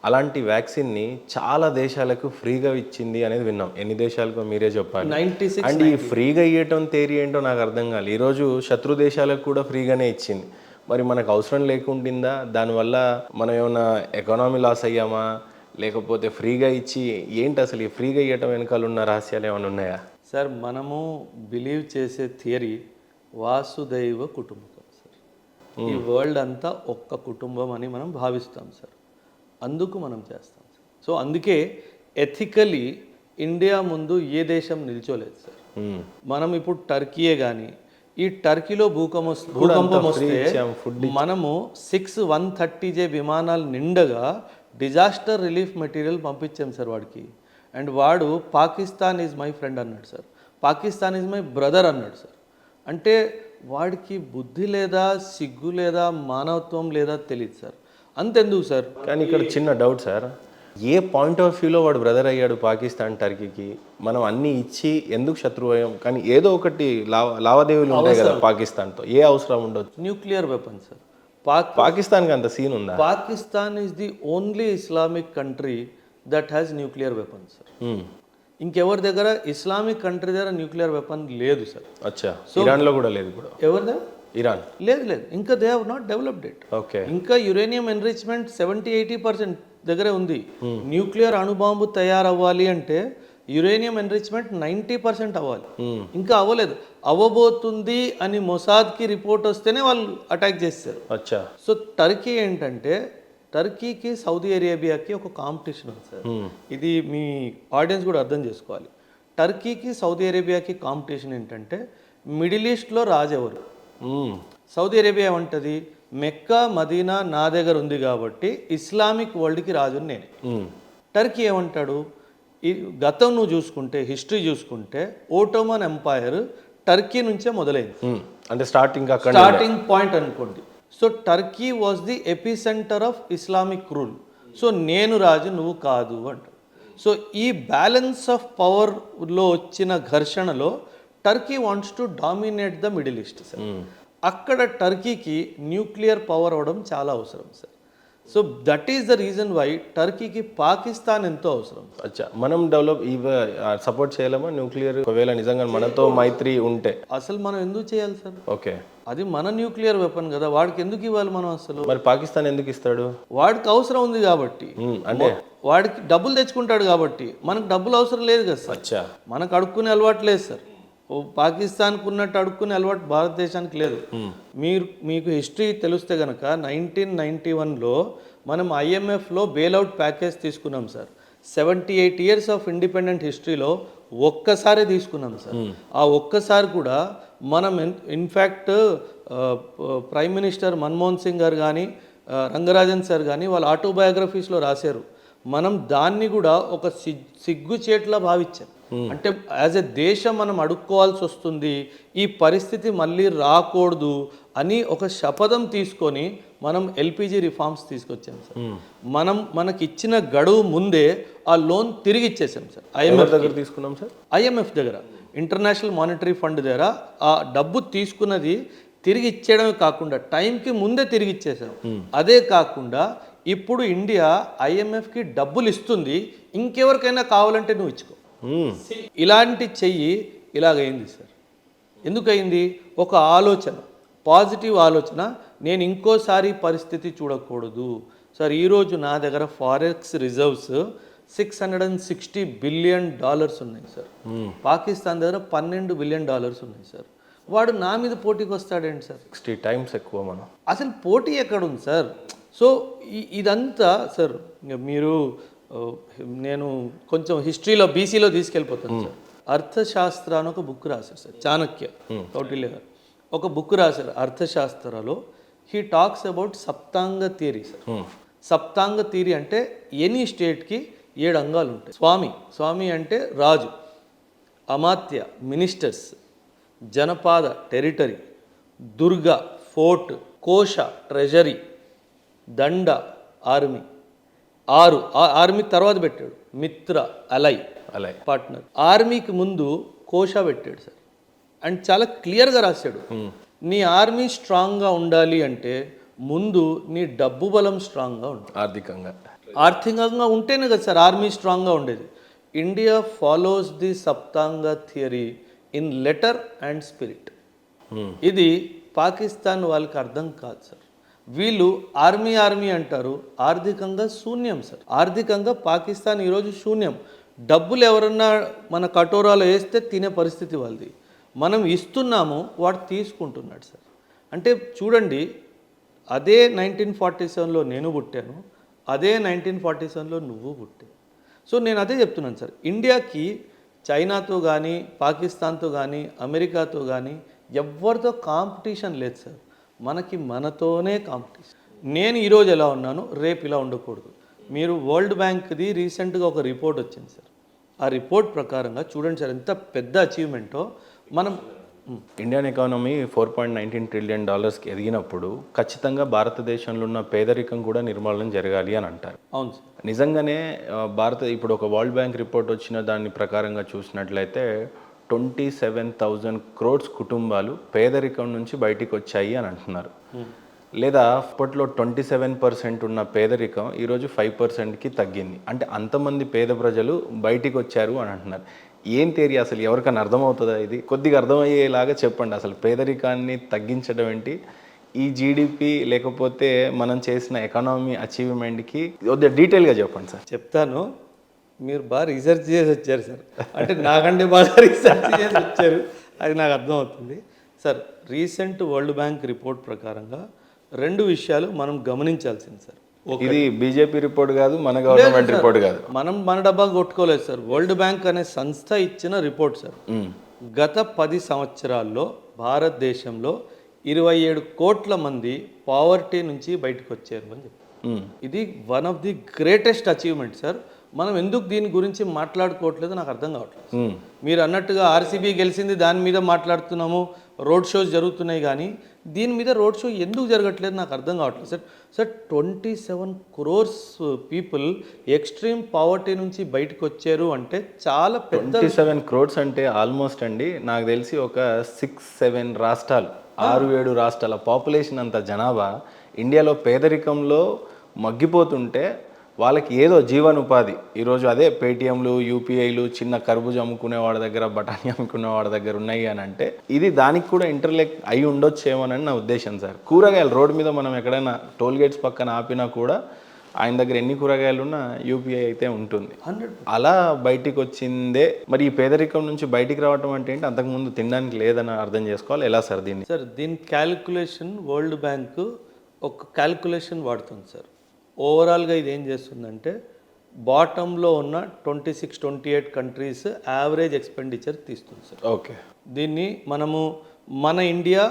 అలాంటి వ్యాక్సిన్ని చాలా దేశాలకు ఫ్రీగా ఇచ్చింది అనేది విన్నాం. ఎన్ని దేశాలకు మీరే చెప్పాలి. 96. అండ్ ఈ ఫ్రీగా ఇవ్వటం థియరీ ఏంటో నాకు అర్థం కాలేదు. ఈరోజు శత్రు దేశాలకు కూడా ఫ్రీగానే ఇచ్చింది. మరి మనకు అవసరం లేకుండిందా? దానివల్ల మనం ఏమైనా ఎకానమీ లాస్ అయ్యామా, లేకపోతే ఫ్రీగా ఇచ్చి ఏంటి అసలు ఈ ఫ్రీగా ఇవ్వటం వెనకాల ఉన్న రహస్యాలు ఏమైనా ఉన్నాయా? సార్ మనము బిలీవ్ చేసే థియరీ వాసుదైవ కుటుంబకం సార్. ఈ వరల్డ్ అంతా ఒక్క కుటుంబం అని మనం భావిస్తాం సార్. అందుకు మనం చేస్తాం సార్. సో అందుకే ఎథికలీ ఇండియా ముందు ఏ దేశం నిల్చోలేదు సార్. మనం ఇప్పుడు టర్కీయే కానీ ఈ టర్కీలో భూకంపం వస్తే మనము 130J విమానాలు నిండగా డిజాస్టర్ రిలీఫ్ మెటీరియల్ పంపించాం సార్ వాడికి. అండ్ వాడు పాకిస్తాన్ ఈజ్ మై ఫ్రెండ్ అన్నాడు sir, Pakistan is my brother అన్నాడు సార్. అంటే వాడికి బుద్ధి లేదా, సిగ్గు లేదా, మానవత్వం లేదా తెలియదు సార్. అంతెందుకు సార్. కానీ ఇక్కడ చిన్న doubt sir, A point of వ్యూలో వాడు బ్రదర్ అయ్యాడు పాకిస్తాన్ టర్కీకి? మనం అన్ని ఇచ్చి ఎందుకు శత్రువు అయ్యాం? కానీ ఏదో ఒకటి లావాదేవీలు ఉంటాయి కదా పాకిస్తాన్తో, ఏ అవసరం ఉండొచ్చు? Nuclear weapon sir. పాకిస్తాన్కి అంత సీన్ ఉందా? Pakistan is the only Islamic country that has nuclear weapon sir. ఇంకెవరి దగ్గర ఇస్లామిక్ కంట్రీ దగ్గర న్యూక్లియర్ వెపన్ లేదు సార్. అచ్చా, ఇరాన్లో కూడా లేదు. కూడా ఎవరి దగ్గర ఇరాన్ లేదు. ఇంకా they have not developed it. Okay. ఇంకా యురేనియం ఎన్రిచ్మెంట్ 70-80% దగ్గరే ఉంది. న్యూక్లియర్ అణుబాంబు తయారవ్వాలి అంటే యురేనియం ఎన్రిచ్మెంట్ 90% అవ్వాలి. ఇంకా అవ్వలేదు. అవ్వబోతుంది అని మొసాద్కి రిపోర్ట్ వస్తేనే వాళ్ళు అటాక్ చేస్తారు. అచ్చా. సో టర్కీ ఏంటంటే, టర్కీకి సౌదీ అరేబియాకి ఒక కాంపిటీషన్ ఉంది సార్. ఇది మీ ఆడియన్స్ కూడా అర్థం చేసుకోవాలి. టర్కీకి సౌదీ అరేబియాకి కాంపిటీషన్ ఏంటంటే, మిడిల్ ఈస్ట్లో రాజు ఎవరు? సౌదీ అరేబియా ఏమంటది, మెక్కా మదీనా నా దగ్గర ఉంది కాబట్టి ఇస్లామిక్ వరల్డ్కి రాజుని నేనే. టర్కీ ఏమంటాడు, ఈ గతం నువ్వు చూసుకుంటే, హిస్టరీ చూసుకుంటే ఓటోమన్ ఎంపైర్ టర్కీ నుంచే మొదలైంది. అంటే స్టార్టింగ్ పాయింట్ అనుకోండి. So Turkey was the AP centre of Islamic rule. So నేను రాజు నువ్వు కాదు అంటాడు. సో ఈ బ్యాలెన్స్ ఆఫ్ పవర్లో వచ్చిన ఘర్షణలో Turkey wants to dominate the middle east sir. అక్కడ టర్కీకి న్యూక్లియర్ పవర్ అవడం చాలా అవసరం sir. So that is the reason why టర్కీకి పాకిస్తాన్ ఎంతో అవసరం. అచ్చా, మనం సపోర్ట్ చేయలేమా న్యూక్లియర్? ఒకవేళ నిజంగా మనతో మైత్రి ఉంటే అసలు మనం ఎందుకు చేయాలి సార్? ఓకే, అది మన న్యూక్లియర్ వెపన్ కదా, వాడికి ఎందుకు ఇవ్వాలి మనం? అసలు మరి పాకిస్తాన్ ఎందుకు ఇస్తాడు? వాడికి అవసరం ఉంది కాబట్టి, అంటే వాడికి డబ్బులు తెచ్చుకుంటాడు కాబట్టి. మనకు డబ్బులు అవసరం లేదు కదా సార్. అచ్చా, మనకు అడుక్కునే అలవాటు లేదు సార్. పాకిస్తాన్కు ఉన్నట్టు అడుక్కునే అలవాటు భారతదేశానికి లేదు. మీకు హిస్టరీ తెలిస్తే కనుక 1991లో మనం IMFలో బెయిల్అవుట్ ప్యాకేజ్ తీసుకున్నాం సార్. 78 years ఆఫ్ ఇండిపెండెంట్ హిస్టరీలో ఒక్కసారి తీసుకున్నాం సార్. ఆ ఒక్కసారి కూడా మనం in fact prime minister Manmohan Singh గారు కానీ రంగరాజన్ సార్ కానీ వాళ్ళ ఆటోబయోగ్రఫీస్లో రాశారు. మనం దాన్ని కూడా ఒక సిగ్గుచేట్లా భావించాం. అంటే యాజ్ ఎ దేశం మనం అడుక్కోవాల్సి వస్తుంది, ఈ పరిస్థితి మళ్ళీ రాకూడదు అని ఒక శపథం తీసుకొని మనం LPG రిఫార్మ్స్ తీసుకొచ్చాం సార్. మనకి ఇచ్చిన గడువు ముందే ఆ లోన్ తిరిగి ఇచ్చేసాం సార్. IMF దగ్గర తీసుకున్నాం సార్. IMF దగ్గర, ఇంటర్నేషనల్ మానిటరీ ఫండ్ దగ్గర ఆ డబ్బు తీసుకున్నది తిరిగి ఇచ్చేయడమే కాకుండా టైంకి ముందే తిరిగి ఇచ్చేసాం. అదే కాకుండా ఇప్పుడు ఇండియా IMFకి డబ్బులు ఇస్తుంది, ఇంకెవరికైనా కావాలంటే నువ్వు ఇచ్చుకో. ఇలాంటి చెయ్యి ఇలాగైంది సార్. ఎందుకయింది? ఒక ఆలోచన, పాజిటివ్ ఆలోచన, నేను ఇంకోసారి పరిస్థితి చూడకూడదు సార్. ఈరోజు నా దగ్గర ఫారెక్స్ రిజర్వ్స్ $660 బిలియన్ ఉన్నాయి సార్. పాకిస్తాన్ దగ్గర $12 బిలియన్ ఉన్నాయి సార్. వాడు నా మీద పోటీకి వస్తాడేంటి సార్? 60 times ఎక్కువ. మనం అసలు పోటీ ఎక్కడుంది సార్? సో ఇదంతా సార్ మీరు, నేను కొంచెం హిస్టరీలో BCలో తీసుకెళ్ళిపోతాను సార్. అర్థశాస్త్ర అని ఒక బుక్ రాశారు సార్, చాణక్య కౌటిల్య గారు ఒక బుక్ రాశారు అర్థశాస్త్రలో. He talks about Saptanga theory sir. Saptanga theory అంటే ఎనీ స్టేట్కి 7 అంగాలు ఉంటాయి. స్వామి అంటే రాజు, అమాత్య మినిస్టర్స్, జనపాద టెరిటరీ, దుర్గ ఫోర్ట్, కోశ ట్రెజరీ, దండ ఆర్మీ. ఆర్మీ తర్వాత పెట్టాడు మిత్ర అలై పార్ట్నర్. ఆర్మీకి ముందు కోశ పెట్టాడు సార్. అండ్ చాలా క్లియర్గా రాశాడు, నీ ఆర్మీ స్ట్రాంగ్గా ఉండాలి అంటే ముందు నీ డబ్బు బలం స్ట్రాంగ్గా ఉండాలి. ఆర్థికంగా ఉంటేనే కదా సార్ ఆర్మీ స్ట్రాంగ్గా ఉండేది. India follows the Saptanga theory in letter and spirit. ఇది పాకిస్తాన్ వాళ్ళకి అర్థం కాదు సార్. వీళ్ళు ఆర్మీ అంటారు, ఆర్థికంగా శూన్యం సార్. ఆర్థికంగా పాకిస్తాన్ ఈరోజు శూన్యం. డబ్బులు ఎవరన్నా మన కటోరాలో వేస్తే తినే పరిస్థితి వాళ్ళది. మనం ఇస్తున్నాము, వాడు తీసుకుంటున్నాడు సార్. అంటే చూడండి, అదే 1947లో నేను పుట్టాను, అదే 1947లో నువ్వు పుట్టావు. సో నేను అదే చెప్తున్నాను సార్, ఇండియాకి చైనాతో కానీ, పాకిస్తాన్తో కానీ, అమెరికాతో కానీ ఎవరితో కాంపిటీషన్ లేదు సార్. మనకి మనతోనే కాంపిటీషన్. నేను ఈరోజు ఎలా ఉన్నానో రేపు ఇలా ఉండకూడదు. మీరు వరల్డ్ బ్యాంక్ది రీసెంట్గా ఒక రిపోర్ట్ వచ్చింది సార్. ఆ రిపోర్ట్ ప్రకారంగా చూడండి సార్, ఎంత పెద్ద అచీవ్మెంటో. మనం ఇండియన్ ఎకానమీ $4.19 ట్రిలియన్ ఎదిగినప్పుడు ఖచ్చితంగా భారతదేశంలో ఉన్న పేదరికం కూడా నిర్మూలన జరగాలి అని అంటారు. అవును సార్. నిజంగానే ఇప్పుడు ఒక వరల్డ్ బ్యాంక్ రిపోర్ట్ వచ్చిన దాని ప్రకారంగా చూసినట్లయితే 27,000 crores కుటుంబాలు పేదరికం నుంచి బయటికి వచ్చాయి అని అంటున్నారు. లేదా అప్పట్లో 27% ఉన్న పేదరికం ఈరోజు 5%కి తగ్గింది. అంటే అంతమంది పేద ప్రజలు బయటికి వచ్చారు అని అంటున్నారు. ఏం థియరీ అసలు? ఎవరికైనా అర్థమవుతుందా ఇది? కొద్దిగా అర్థమయ్యేలాగా చెప్పండి. అసలు పేదరికాన్ని తగ్గించడం ఏంటి, ఈ జీడిపి లేకపోతే మనం చేసిన ఎకానమీ అచీవ్మెంట్కి కొద్దిగా డీటెయిల్గా చెప్పండి సార్. చెప్తాను. మీరు బాగా రీసెర్చ్ చేసి వచ్చారు సార్. అంటే నాకంటే బాగా రీసెర్చ్ చేసి వచ్చారు, అది నాకు అర్థమవుతుంది sir. Recent world bank report ప్రకారంగా 2 విషయాలు మనం గమనించాల్సింది సార్. ఇది బీజేపీ రిపోర్ట్ కాదు, మన గవర్నమెంట్ రిపోర్ట్ కాదు. మనం మన డబ్బా కొట్టుకోలేదు సార్. వరల్డ్ బ్యాంక్ అనే సంస్థ ఇచ్చిన రిపోర్ట్ సార్. గత 10 సంవత్సరాల్లో భారతదేశంలో 27 కోట్ల మంది పావర్టీ నుంచి బయటకు వచ్చారు అని చెప్పి. ఇది one of the greatest achievement sir. మనం ఎందుకు దీని గురించి మాట్లాడుకోవట్లేదు నాకు అర్థం కావట్లేదు. మీరు అన్నట్టుగా ఆర్సీబీ గెలిచింది, దాని మీద మాట్లాడుతున్నాము, రోడ్ షోస్ జరుగుతున్నాయి, కానీ దీని మీద రోడ్ షో ఎందుకు జరగట్లేదు నాకు అర్థం కావట్లేదు sir. Sir 27 crores people extreme poverty నుంచి బయటకు వచ్చారు అంటే చాలా పెద్ద. 27 crores అంటే ఆల్మోస్ట్ అండి, నాకు తెలిసి ఒక 6-7 రాష్ట్రాలు, 6-7 రాష్ట్రాల పాపులేషన్ అంత జనాభా ఇండియాలో పేదరికంలో మగ్గిపోతుంటే వాళ్ళకి ఏదో జీవనోపాధి ఈరోజు అదే పేటిఎంలు, యూపీఐలు, చిన్న కర్బూజ అమ్ముకునే వాడి దగ్గర, బఠానీ అమ్ముకునే వాడి దగ్గర ఉన్నాయి అని అంటే ఇది దానికి కూడా ఇంటర్లెక్ అయి ఉండొచ్చేమోనని నా ఉద్దేశం సార్. కూరగాయలు రోడ్డు మీద మనం ఎక్కడైనా టోల్ గేట్స్ పక్కన ఆపినా కూడా ఆయన దగ్గర ఎన్ని కూరగాయలు ఉన్నా యూపీఐ అయితే ఉంటుంది. అలా బయటికి వచ్చిందే. మరి ఈ పేదరికం నుంచి బయటికి రావటం అంటే ఏంటి? అంతకుముందు తినడానికి లేదని అర్థం చేసుకోవాలి. ఎలా సార్ దీన్ని? సార్ దీని క్యాలిక్యులేషన్ వరల్డ్ బ్యాంక్ ఒక క్యాలిక్యులేషన్ వాడుతుంది సార్. ఓవరాల్గా ఇది ఏం చేస్తుందంటే బాటంలో ఉన్న 26-28 కంట్రీస్ యావరేజ్ ఎక్స్పెండిచర్ తీస్తుంది సార్. ఓకే. దీన్ని మనము మన ఇండియా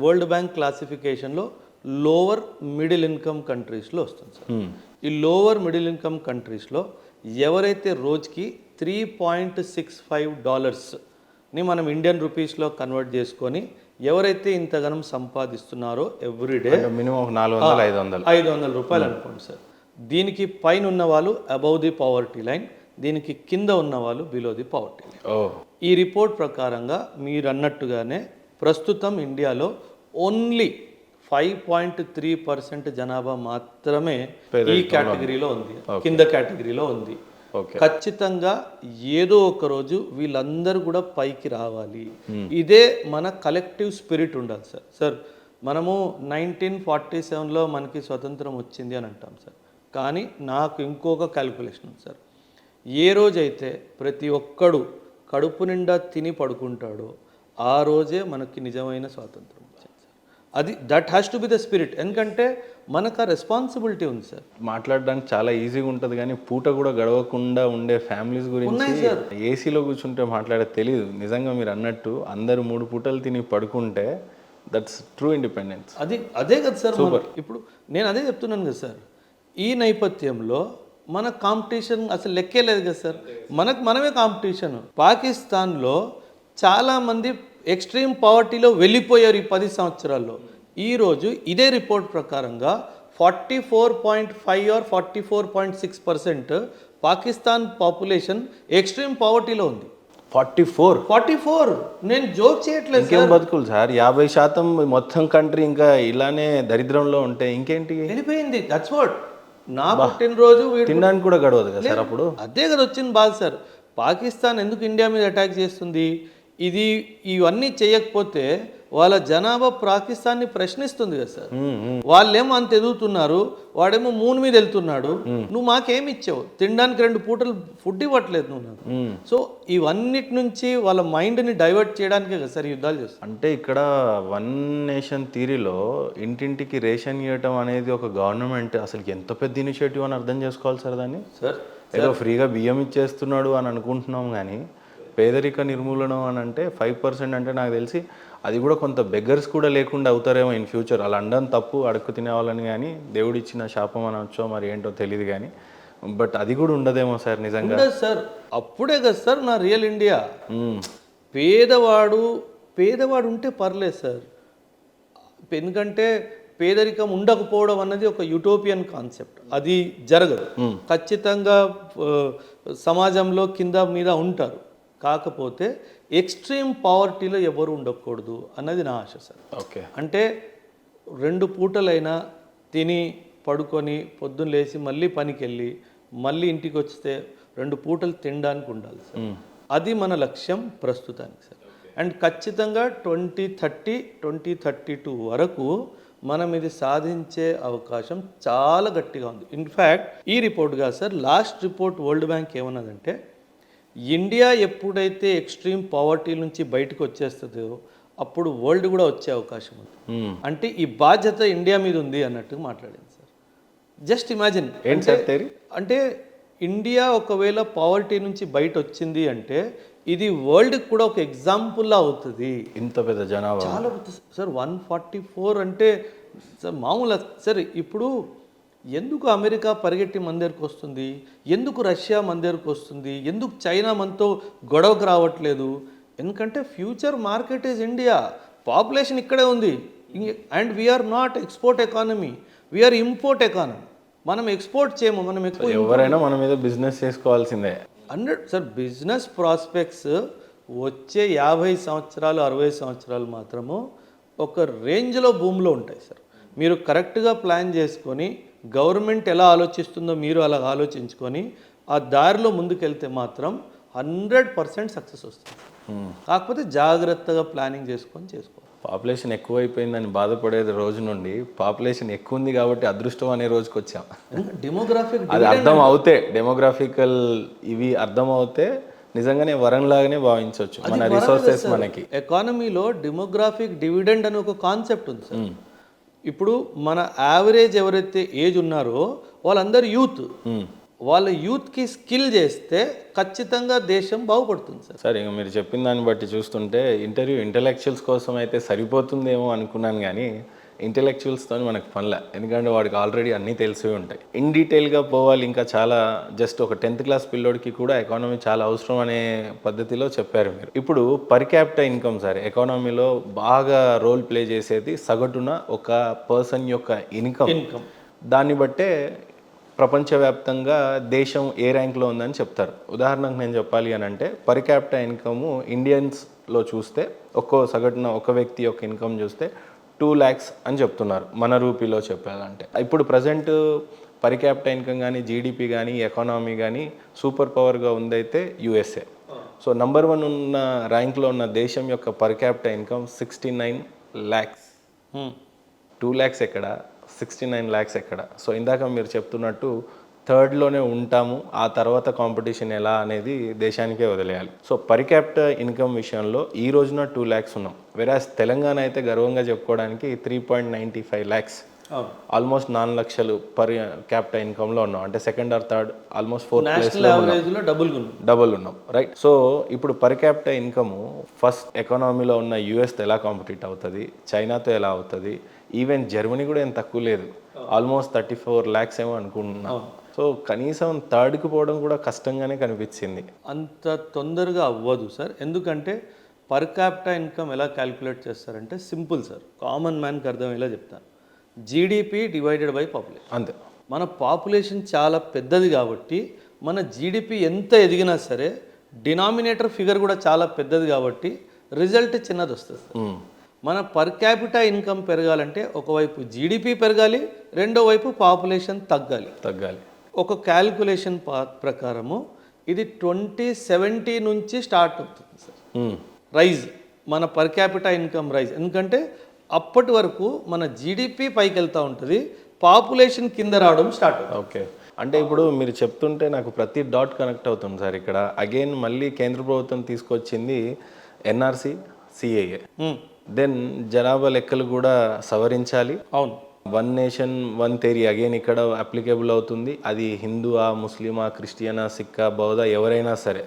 వరల్డ్ బ్యాంక్ క్లాసిఫికేషన్లో లోవర్ మిడిల్ ఇన్కమ్ కంట్రీస్లో వస్తుంది సార్. ఈ లోవర్ మిడిల్ ఇన్కమ్ కంట్రీస్లో ఎవరైతే రోజుకి $3.65ని మనం ఇండియన్ రూపీస్లో కన్వర్ట్ చేసుకొని ఎవరైతే ఇంతగానం సంపాదిస్తున్నారో ఎవ్రీడే మినిమం 400-500 రూపాయలు అనుకోండి సార్. దీనికి పైన ఉన్న వాళ్ళు అబౌవ్ ది పావర్టీ లైన్, దీనికి కింద ఉన్న వాళ్ళు బిలో ది పావర్టీ లైన్. ఈ రిపోర్ట్ ప్రకారంగా మీరు అన్నట్టుగానే ప్రస్తుతం ఇండియాలో ఓన్లీ 5.3% జనాభా మాత్రమే ఈ కేటగిరీలో ఉంది, కింద కేటగిరీలో ఉంది. ఖచ్చితంగా ఏదో ఒక రోజు వీళ్ళందరూ కూడా పైకి రావాలి. ఇదే మన కలెక్టివ్ స్పిరిట్ ఉండాలి సార్. సార్ మనము 1947లో మనకి స్వతంత్రం వచ్చింది అని అంటాం సార్, కానీ నాకు ఇంకొక క్యాలిక్యులేషన్ ఉంది సార్. ఏ రోజైతే ప్రతి ఒక్కడు కడుపు నిండా తిని పడుకుంటాడో ఆ రోజే మనకి నిజమైన స్వాతంత్రం వచ్చింది సార్. అది that has to be the spirit. ఎందుకంటే మనకు ఆ రెస్పాన్సిబిలిటీ ఉంది సార్. మాట్లాడడానికి చాలా ఈజీగా ఉంటుంది, కానీ పూట కూడా గడవకుండా ఉండే ఫ్యామిలీస్ గురించి ఏసీలో కూర్చుంటే మాట్లాడే తెలియదు. నిజంగా మీరు అన్నట్టు అందరూ 3 పూటలు తిని పడుకుంటే దట్స్ ట్రూ ఇండిపెండెన్స్. అదే కదా సార్. ఇప్పుడు నేను అదే చెప్తున్నాను కదా సార్. ఈ నేపథ్యంలో మన కాంపిటీషన్ అసలు లెక్కే లేదు కదా సార్. మనమే కాంపిటీషన్. పాకిస్తాన్లో చాలామంది ఎక్స్ట్రీమ్ పావర్టీలో వెళ్ళిపోయారు ఈ 10 సంవత్సరాల్లో. ఈరోజు ఇదే రిపోర్ట్ ప్రకారంగా 44.5 or 44.6% పాకిస్తాన్ పాపులేషన్ ఎక్స్ట్రీమ్ పావర్టీలో ఉంది. 44. నేను జోక్ చేయట్లేదు. ఇంకేం బతుకులు సార్, 50% మొత్తం కంట్రీ ఇంకా ఇలానే దరిద్రంలో ఉంటే ఇంకేంటి వెళ్ళిపోయింది. That's what. నా పుట్టినరోజు తినడానికి కూడా గడవదు కదా సార్. అప్పుడు అదే కదా వచ్చింది బాధ సార్. పాకిస్తాన్ ఎందుకు ఇండియా మీద అటాక్ చేస్తుంది? ఇది ఇవన్నీ చేయకపోతే వాళ్ళ జనాభా పాకిస్తాన్ని ప్రశ్నిస్తుంది కదా సార్. వాళ్ళేమో అంత ఎదుగుతున్నారు, వాడేమో మూన్ మీద వెళ్తున్నాడు, నువ్వు మాకేమి ఇచ్చావు, తినడానికి 2 పూటలు ఫుడ్ ఇవ్వట్లేదు నువ్వు నాకు. సో ఇవన్నిటి నుంచి వాళ్ళ మైండ్ని డైవర్ట్ చేయడానికే కదా సార్ యుద్ధాలు చేస్తారు. అంటే ఇక్కడ వన్ నేషన్ థీరీలో ఇంటింటికి రేషన్ ఇవ్వటం అనేది ఒక గవర్నమెంట్ అసలు ఎంత పెద్ద ఇనిషియేటివ్ అని అర్థం చేసుకోవాలి సార్ దాన్ని. సార్ ఏదో ఫ్రీగా బియ్యం ఇచ్చేస్తున్నాడు అని అనుకుంటున్నాం, కానీ పేదరిక నిర్మూలన అని అంటే 5% అంటే నాకు తెలిసి అది కూడా కొంత బెగ్గర్స్ కూడా లేకుండా అవుతారేమో ఇన్ ఫ్యూచర్. అలా అండం తప్పు, అడుక్కు తినేవాళ్ళని, కానీ దేవుడు ఇచ్చిన శాపం అనొచ్చో మరి ఏంటో తెలియదు, కానీ బట్ అది కూడా ఉండదేమో సార్ నిజంగా. ఉండదు సార్, అప్పుడే కదా సార్ నా రియల్ ఇండియా. పేదవాడు ఉంటే పర్లేదు సార్, ఎందుకంటే పేదరికం ఉండకపోవడం అన్నది ఒక యూటోపియన్ కాన్సెప్ట్, అది జరగదు. ఖచ్చితంగా సమాజంలో కింద మీద ఉంటారు, కాకపోతే ఎక్స్ట్రీమ్ పావర్టీలో ఎవరు ఉండకూడదు అన్నది నా ఆశ సార్. ఓకే, అంటే 2 పూటలైనా తిని పడుకొని పొద్దున్న లేచి మళ్ళీ పనికి వెళ్ళి మళ్ళీ ఇంటికి వస్తే 2 పూటలు తినడానికి ఉండాలి సార్. అది మన లక్ష్యం ప్రస్తుతానికి సార్. అండ్ ఖచ్చితంగా 2032 వరకు మనం ఇది సాధించే అవకాశం చాలా గట్టిగా ఉంది. ఇన్ఫ్యాక్ట్ ఈ రిపోర్ట్ కాదు sir, last report world bank ఏమన్నదంటే ఇండియా ఎప్పుడైతే ఎక్స్ట్రీమ్ పావర్టీ నుంచి బయటకు వచ్చేస్తుందో అప్పుడు వరల్డ్ కూడా వచ్చే అవకాశం ఉంది. అంటే ఈ బాధ్యత ఇండియా మీద ఉంది అన్నట్టు మాట్లాడింది సార్. జస్ట్ ఇమాజిన్, అంటే ఇండియా ఒకవేళ పావర్టీ నుంచి బయట వచ్చింది అంటే ఇది వరల్డ్కి కూడా ఒక ఎగ్జాంపుల్ అవుతుంది. ఇంత పెద్ద జనాభా చాలా సార్, 144 అంటే సార్ మామూలు సార్. ఇప్పుడు ఎందుకు అమెరికా పరిగెట్టి మన దగ్గరకు వస్తుంది, ఎందుకు రష్యా మన దగ్గరకు వస్తుంది, ఎందుకు చైనా మనతో గొడవకు రావట్లేదు? ఎందుకంటే future market is India, population ఇక్కడే ఉంది. And we are not export economy, we are import economy. మనం ఎక్స్పోర్ట్ చేయము, మనం ఎక్కువ ఎవరైనా మన మీద బిజినెస్ చేసుకోవాల్సిందే. 100 సార్ బిజినెస్ ప్రాస్పెక్ట్స్ వచ్చే 50 సంవత్సరాలు 60 సంవత్సరాలు మాత్రము ఒక రేంజ్లో భూమిలో ఉంటాయి సార్. మీరు కరెక్ట్గా ప్లాన్ చేసుకొని గవర్నమెంట్ ఎలా ఆలోచిస్తుందో మీరు అలా ఆలోచించుకొని ఆ దారిలో ముందుకెళ్తే మాత్రం 100% సక్సెస్ వస్తుంది. కాకపోతే జాగ్రత్తగా ప్లానింగ్ చేసుకోవాలి. పాపులేషన్ ఎక్కువైపోయిందని బాధపడేది రోజు నుండి పాపులేషన్ ఎక్కువ ఉంది కాబట్టి అదృష్టం అనే రోజుకి వచ్చాం. డెమోగ్రాఫిక్ అది అర్థం అవుతే, డెమోగ్రాఫికల్ ఇవి అర్థం అవుతే నిజంగానే వరంలాగానే భావించవచ్చు మన రిసోర్సెస్. మనకి ఎకానమీలో డెమోగ్రాఫిక్ డివిడెండ్ అనే ఒక కాన్సెప్ట్ ఉంది సార్. ఇప్పుడు మన యావరేజ్ ఎవరైతే ఏజ్ ఉన్నారో వాళ్ళందరూ యూత్, వాళ్ళ యూత్కి స్కిల్ చేస్తే ఖచ్చితంగా దేశం బాగుపడుతుంది సార్. సార్ ఇంకా మీరు చెప్పిన దాన్ని బట్టి చూస్తుంటే ఇంటెలెక్చువల్స్ కోసం అయితే సరిపోతుందేమో అనుకున్నాను, కానీ ఇంటెలెక్చువల్స్తో మనకు పనిలే, ఎందుకంటే వాడికి ఆల్రెడీ అన్నీ తెలిసి ఉంటాయి. ఇన్ డీటెయిల్గా పోవాలి ఇంకా చాలా. జస్ట్ ఒక 10th క్లాస్ పిల్లోడికి కూడా ఎకానమీ చాలా అవసరం అనే పద్ధతిలో చెప్పారు మీరు. ఇప్పుడు పర్ క్యాపిటా ఇన్కమ్ సార్ ఎకానమీలో బాగా రోల్ ప్లే చేసేది సగటున ఒక పర్సన్ యొక్క ఇన్కమ్. దాన్ని బట్టే ప్రపంచవ్యాప్తంగా దేశం ఏ ర్యాంక్లో ఉందని చెప్తారు. ఉదాహరణకు నేను చెప్పాలి అని అంటే పర్ క్యాపిటా ఇన్కమ్ ఇండియన్స్లో చూస్తే సగటున ఒక వ్యక్తి యొక్క ఇన్కమ్ చూస్తే 2 lakhs అని చెప్తున్నారు మన రూపీలో చెప్పాలంటే. ఇప్పుడు ప్రజెంట్ పర్ క్యాపిటా ఇన్కమ్ కానీ జీడిపి కానీ ఎకానమీ కానీ సూపర్ పవర్గా ఉందైతే యుఎస్ఏ. సో నంబర్ 1 ఉన్న ర్యాంక్లో ఉన్న దేశం యొక్క per capita income 69 lakhs. 2 lakhs ఎక్కడ, 69 lakhs ఎక్కడ? సో ఇందాక మీరు చెప్తున్నట్టు 3rd ఉంటాము, ఆ తర్వాత కాంపిటీషన్ ఎలా అనేది దేశానికే వదిలేయాలి. సో పర్ క్యాపిటా ఇన్కమ్ విషయంలో ఈ రోజున 2 lakhs ఉన్నాం. వెరాస్ తెలంగాణ అయితే గర్వంగా చెప్పుకోవడానికి 3.95 lakhs, ఆల్మోస్ట్ 4 లక్షలు పర్ క్యాపిటా ఇన్కమ్లో ఉన్నాం. అంటే 2nd or 3rd, almost 4th ప్లేస్లో డబుల్ ఉన్నాం, రైట్? సో ఇప్పుడు పర్ క్యాపిటా ఇన్కమ్ ఫస్ట్ ఎకానమీలో ఉన్న యుఎస్తో ఎలా కాంపిటీట్ అవుతుంది, చైనాతో ఎలా అవుతుంది, ఈవెన్ జర్మనీ కూడా ఏం తక్కువ లేదు, ఆల్మోస్ట్ 34 lakhs ఏమో అనుకుంటున్నాం. సో కనీసం 3rd పోవడం కూడా కష్టంగానే కనిపించింది. అంత తొందరగా అవ్వదు సార్, ఎందుకంటే పర్ క్యాపిటా ఇన్కమ్ ఎలా క్యాలిక్యులేట్ చేస్తారంటే సింపుల్ సార్, కామన్ మ్యాన్కి అర్థమయ్యేలా చెప్తాను. జీడిపి డివైడెడ్ బై పాపులేషన్, అంతే. మన పాపులేషన్ చాలా పెద్దది కాబట్టి మన జీడిపి ఎంత ఎదిగినా సరే డినామినేటర్ ఫిగర్ కూడా చాలా పెద్దది కాబట్టి రిజల్ట్ చిన్నది వస్తుంది సార్. మన పర్ క్యాపిటా ఇన్కమ్ పెరగాలంటే ఒకవైపు జీడిపి పెరగాలి, రెండో వైపు పాపులేషన్ తగ్గాలి. ఒక క్యాల్కులేషన్ ప్రకారము ఇది 2070 నుంచి స్టార్ట్ అవుతుంది సార్. రైజ్, మన పర్ క్యాపిటల్ ఇన్కమ్ రైజ్. ఎందుకంటే అప్పటి వరకు మన జీడిపి పైకి వెళ్తూ ఉంటుంది, పాపులేషన్ కింద రావడం స్టార్ట్ అవుతుంది. ఓకే, అంటే ఇప్పుడు మీరు చెప్తుంటే నాకు ప్రతి డాట్ కనెక్ట్ అవుతుంది సార్. ఇక్కడ అగైన్ మళ్ళీ కేంద్ర ప్రభుత్వం తీసుకొచ్చింది ఎన్ఆర్సి, సిఏఏ. దెన్ జనాభా లెక్కలు కూడా సవరించాలి. అవును, one nation one theory again ఇక్కడ అప్లికేబుల్ అవుతుంది. అది హిందువా, ముస్లిమా, క్రిస్టియనా, సిక్కా, బౌద్ధ ఎవరైనా సరే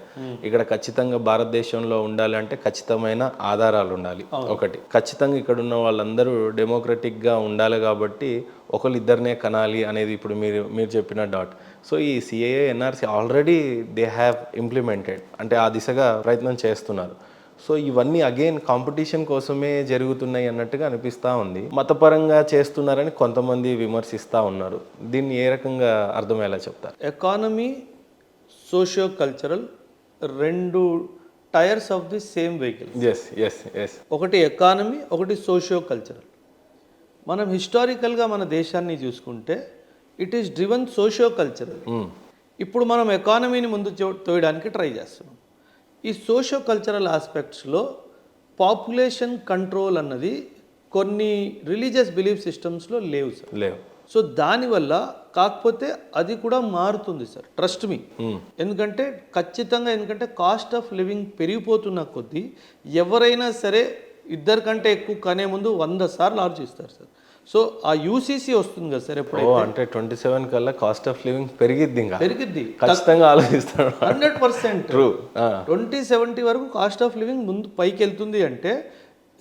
ఇక్కడ ఖచ్చితంగా భారతదేశంలో ఉండాలి అంటే ఖచ్చితమైన ఆధారాలు ఉండాలి. ఒకటి, ఖచ్చితంగా ఇక్కడ ఉన్న వాళ్ళందరూ డెమోక్రటిక్గా ఉండాలి కాబట్టి ఒకళ్ళు ఇద్దరినే కనాలి అనేది ఇప్పుడు మీరు చెప్పిన డాట్. సో ఈ CAA, NRC already they have implemented, అంటే ఆ దిశగా ప్రయత్నం చేస్తున్నారు. సో ఇవన్నీ అగైన్ కాంపిటీషన్ కోసమే జరుగుతున్నాయి అన్నట్టుగా అనిపిస్తూ ఉంది. మతపరంగా చేస్తున్నారని కొంతమంది విమర్శిస్తూ ఉన్నారు. దీన్ని ఏ రకంగా అర్థమయ్యేలా చెప్తారు? ఎకానమీ, సోషియో కల్చరల్ రెండు tyres of the same vehicle. Yes yes yes ఒకటి ఎకానమీ, ఒకటి సోషియో కల్చరల్. మనం హిస్టారికల్గా మన దేశాన్ని చూసుకుంటే it is driven socio cultural. ఇప్పుడు మనం ఎకానమీని ముందు తోయడానికి ట్రై చేస్తున్నాం. ఈ సోషియో కల్చరల్ ఆస్పెక్ట్స్లో పాపులేషన్ కంట్రోల్ అన్నది కొన్ని రిలీజియస్ బిలీఫ్ సిస్టమ్స్లో లేవు సార్, లేవు. సో దానివల్ల కాకపోతే అది కూడా మారుతుంది సార్, ట్రస్ట్ మీ. ఎందుకంటే ఖచ్చితంగా, ఎందుకంటే కాస్ట్ ఆఫ్ లివింగ్ పెరిగిపోతున్న కొద్దీ ఎవరైనా సరే ఇద్దరికంటే ఎక్కువ కనే ముందు 100 సార్లు ఆలోచిస్తారు సార్. సో ఆ యూసీసీ వస్తుంది కదా సార్ ఎప్పుడైతే, అంటే 27 కల్లా కాస్ట్ ఆఫ్ లివింగ్ పెరిగిద్ది, ఇంకా పెరిగిద్ది ఖచ్చితంగా ఆలోచిస్తాడు. 100%. ట్రూ. 2070 వరకు కాస్ట్ ఆఫ్ లివింగ్ ముందు పైకి వెళ్తుంది అంటే